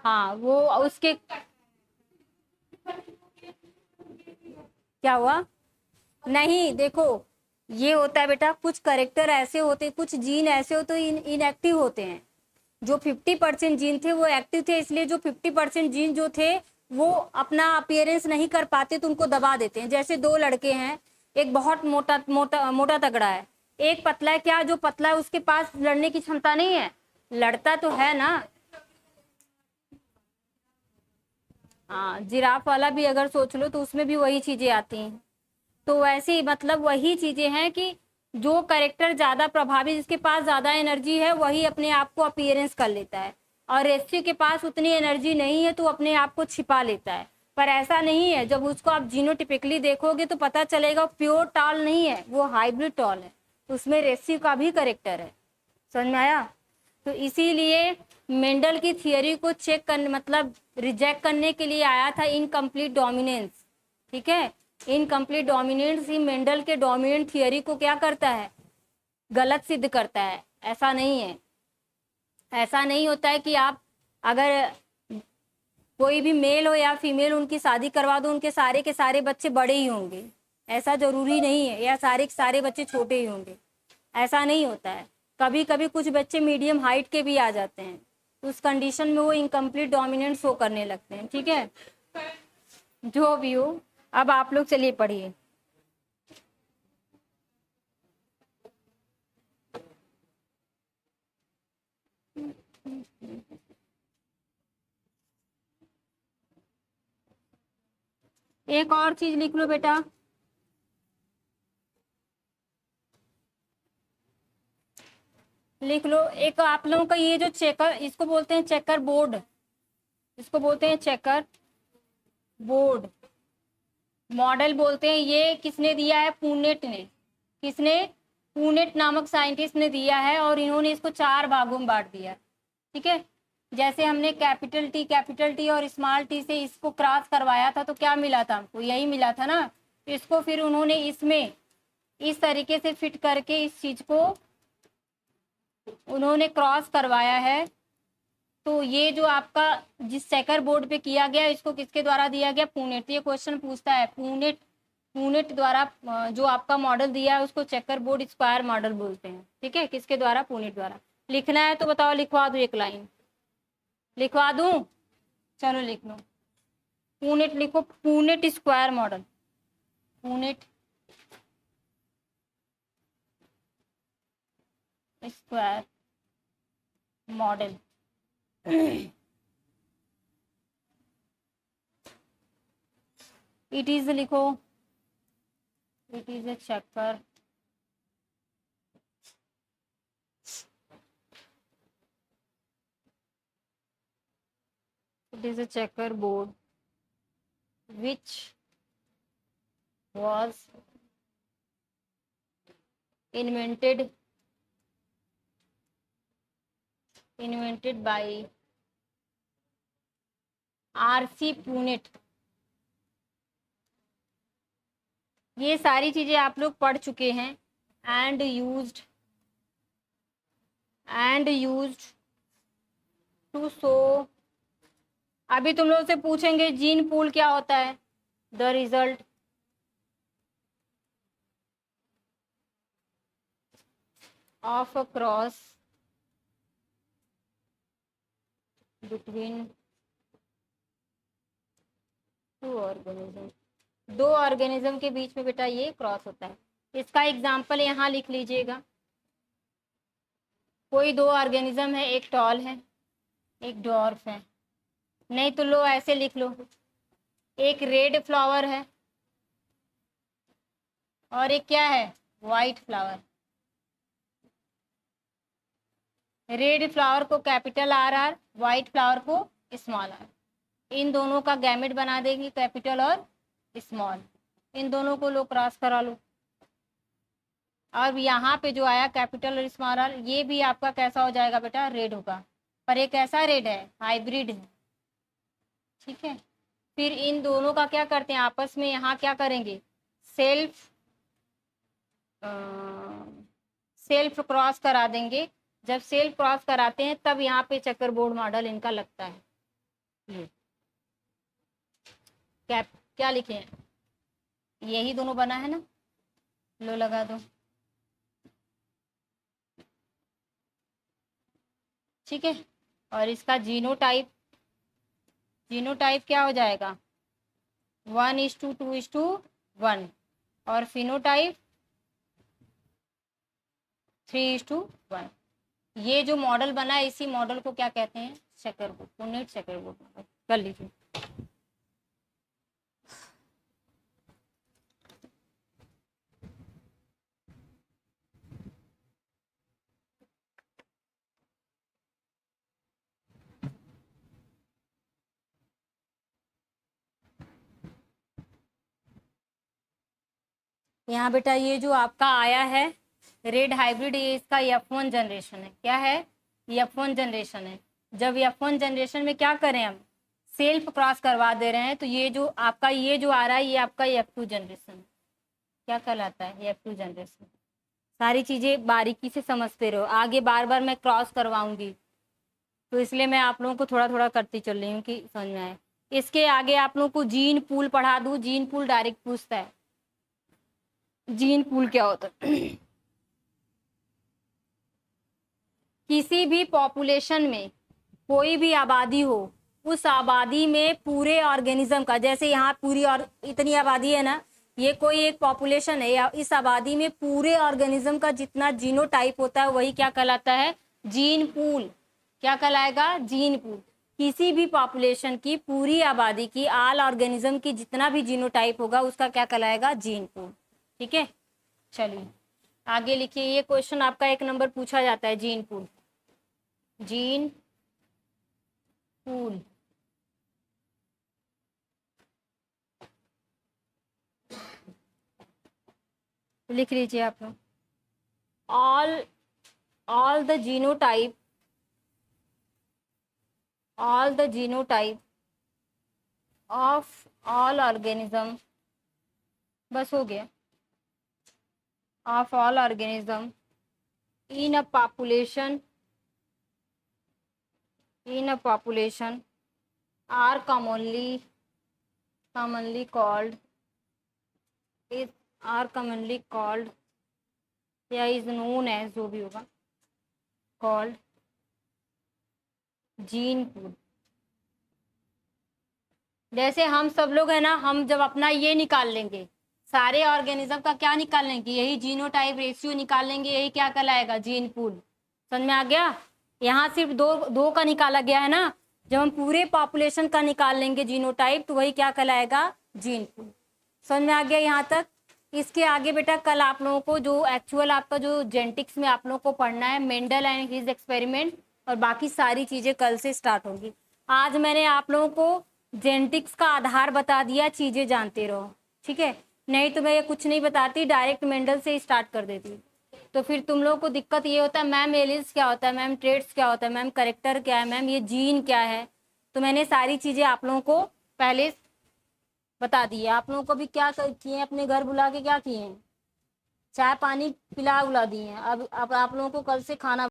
[SPEAKER 1] हाँ, वो उसके क्या हुआ, नहीं देखो, ये होता है बेटा, कुछ करेक्टर ऐसे होते, कुछ जीन ऐसे होते इनएक्टिव होते हैं। जो 50% जीन थे वो एक्टिव थे, इसलिए जो 50% जीन जो थे वो अपना अपीयरेंस नहीं कर पाते तो उनको दबा देते हैं। जैसे 2 लड़के हैं, एक बहुत मोटा मोटा मोटा तगड़ा है, एक पतला है, क्या जो पतला है उसके पास लड़ने की क्षमता नहीं है, लड़ता तो है ना। हाँ, जिराफ वाला भी अगर सोच लो तो उसमें भी वही चीजें आती हैं। तो वैसे ही मतलब वही चीजें हैं कि जो करेक्टर ज्यादा प्रभावी, जिसके पास ज्यादा एनर्जी है, वही अपने आप को अपीयरेंस कर लेता है। और रेस्क्यू के पास उतनी एनर्जी नहीं है तो अपने आप को छिपा लेता है। पर ऐसा नहीं है, जब उसको आप जीनोटिपिकली देखोगे तो पता चलेगा प्योर टॉल नहीं है, वो हाइब्रिड टॉल है, उसमें रेस्क्यू का भी करेक्टर है। समझ में आया। तो इसीलिए मेंडल की थियरी को चेक करने, मतलब रिजेक्ट करने के लिए आया था इनकम्प्लीट डोमिनेंस। ठीक है, इनकम्प्लीट डोमिनेंस ही मेंडल के डोमिनेंट थियरी को क्या करता है, गलत सिद्ध करता है। ऐसा नहीं है, ऐसा नहीं होता है कि आप अगर कोई भी मेल हो या फीमेल उनकी शादी करवा दो, उनके सारे के सारे बच्चे बड़े ही होंगे, ऐसा जरूरी नहीं है, या सारे के सारे बच्चे छोटे ही होंगे, ऐसा नहीं होता है। कभी कभी कुछ बच्चे मीडियम हाइट के भी आ जाते हैं, उस कंडीशन में वो इनकम्प्लीट डोमिनेंट शो करने लगते हैं। ठीक है, जो भी हो, अब आप लोग चलिए पढ़िए। एक और चीज लिख लो बेटा, लिख लो एक आप लोगों का ये जो चेकर, इसको बोलते हैं चेकर बोर्ड, इसको बोलते हैं चेकर बोर्ड, मॉडल बोलते हैं। ये किसने दिया है, पुनेट ने। किसने, पुनेट नामक साइंटिस्ट ने दिया है, और इन्होंने इसको 4 भागों में बांट दिया। ठीक है, जैसे हमने कैपिटल टी और स्मॉल टी से इसको क्रॉस करवाया था तो क्या मिला था हमको, यही मिला था ना। इसको फिर उन्होंने इसमें इस तरीके से फिट करके इस चीज को उन्होंने क्रॉस करवाया है। तो ये जो आपका जिस चेकर बोर्ड पे किया गया, इसको किसके द्वारा दिया गया, पुनेट। ये क्वेश्चन पूछता है, पुनेट द्वारा जो आपका मॉडल दिया है उसको चेकर बोर्ड स्क्वायर मॉडल बोलते हैं। ठीक है, किसके द्वारा, पुनेट द्वारा। लिखना है तो बताओ, लिखवा दूं, एक लाइन लिखवा दूं, चलो लिख लो, पुनेट लिखो, Punnett square model, Punnett square model. It is लिखो, it is a checker, it is a checkerboard which was invented by R C Punnett. ये सारी चीजें आप लोग पढ़ चुके हैं। एंड यूज्ड टू शो, अभी तुम लोग से पूछेंगे जीन पूल क्या होता है, the result of a cross between two organism, दो ऑर्गेनिज्म के बीच में बेटा ये क्रॉस होता है। इसका एग्जाम्पल यहाँ लिख लीजिएगा, कोई दो ऑर्गेनिज्म है, एक टॉल है एक डॉर्फ है, नहीं तो लो ऐसे लिख लो, एक रेड फ्लावर है और एक क्या है, वाइट फ्लावर। रेड फ्लावर को कैपिटल आर, वाइट फ्लावर को स्मॉल आर, इन दोनों का गैमेट बना देंगे कैपिटल और स्मॉल, इन दोनों को लो क्रॉस करा लो। और यहाँ पे जो आया कैपिटल और स्मॉल आर, ये भी आपका कैसा हो जाएगा बेटा, रेड होगा, पर एक ऐसा रेड है, हाइब्रिड है, ठीक है। फिर इन दोनों का क्या करते हैं आपस में, यहाँ क्या करेंगे, सेल्फ क्रॉस करा देंगे। जब सेल्फ क्रॉस कराते हैं तब यहाँ पे चेकर बोर्ड मॉडल इनका लगता है। ये क्या लिखे हैं, यही दोनों बना है ना, लो लगा दो, ठीक है। और इसका जीनोटाइप क्या हो जाएगा, 1:2:1, और फिनोटाइप 3:1। ये जो मॉडल बना है इसी मॉडल को क्या कहते हैं, चेकरबोर्ड, पुनेट चेकरबोर्ड मॉडल। कर लीजिए। यहाँ बेटा ये जो आपका आया है रेड हाइब्रिड, ये इसका F1 जनरेशन है। क्या है, F1 जनरेशन है। जब F1 जनरेशन में क्या करें, हम सेल्फ क्रॉस करवा दे रहे हैं, तो ये जो आपका ये जो आ रहा है ये आपका F2 जनरेशन क्या कहलाता है, F2 जनरेशन। सारी चीजें बारीकी से समझते रहो, आगे बार बार मैं क्रॉस करवाऊंगी तो इसलिए मैं आप लोगों को थोड़ा थोड़ा करती चल रही हूँ कि समझ में आए। इसके आगे आप लोगों को जीन पूल पढ़ा दूँ, जीन पूल डायरेक्ट पूछता है, जीन पूल क्या होता है। किसी भी पॉपुलेशन में कोई भी आबादी हो, उस आबादी में पूरे ऑर्गेनिज्म का, जैसे यहाँ पूरी और इतनी आबादी है ना, ये कोई एक पॉपुलेशन है, या इस आबादी में पूरे ऑर्गेनिज्म का जितना जीनोटाइप होता है वही क्या कहलाता है, जीन पूल। क्या कहलाएगा, जीन पूल। किसी भी पॉपुलेशन की पूरी आबादी की ऑल ऑर्गेनिज्म की जितना भी जीनोटाइप होगा उसका क्या कहलाएगा, जीन पूल। ठीक है, चलिए आगे लिखिए। ये क्वेश्चन आपका 1 नंबर पूछा जाता है, जीन पूल, जीन पूल। लिख लीजिए आप लोग, all the genotype of all organism, बस हो गया, of all organism in a population are commonly called या is known as, जो भी होगा, called जीन पूल। जैसे हम सब लोग है ना, हम जब अपना ये निकाल लेंगे, सारे ऑर्गेनिज्म का क्या निकाल लेंगे, यही जीनोटाइप रेशियो निकाल लेंगे, यही क्या कहलाएगा, जीन पूल। समझ में आ गया। यहाँ सिर्फ दो दो का निकाला गया है ना, जब हम पूरे पॉपुलेशन का निकाल लेंगे जीनोटाइप तो वही क्या कहलाएगा, जीन पूल। समझ में आ गया यहाँ तक। इसके आगे बेटा कल आप लोगों को जो एक्चुअल आपका जो जेनेटिक्स में आप लोगों को पढ़ना है, मेंडल एंड हिज एक्सपेरिमेंट, और बाकी सारी चीजें कल से स्टार्ट होगी। आज मैंने आप लोगों को जेनेटिक्स का आधार बता दिया, चीजें जानते रहो, ठीक है। नहीं तो मैं ये कुछ नहीं बताती, डायरेक्ट मेंडल से ही स्टार्ट कर देती, तो फिर तुम लोगों को दिक्कत ये होता है, मैम एलिस क्या होता है, मैम ट्रेड्स क्या होता है, मैम करेक्टर क्या है, मैम ये जीन क्या है। तो मैंने सारी चीजें आप लोगों को पहले बता दी है। आप लोगों को भी क्या किए हैं, अपने घर बुला के क्या किए हैं, चाय पानी पिला उला दिए हैं। अब आप लोगों को कल से खाना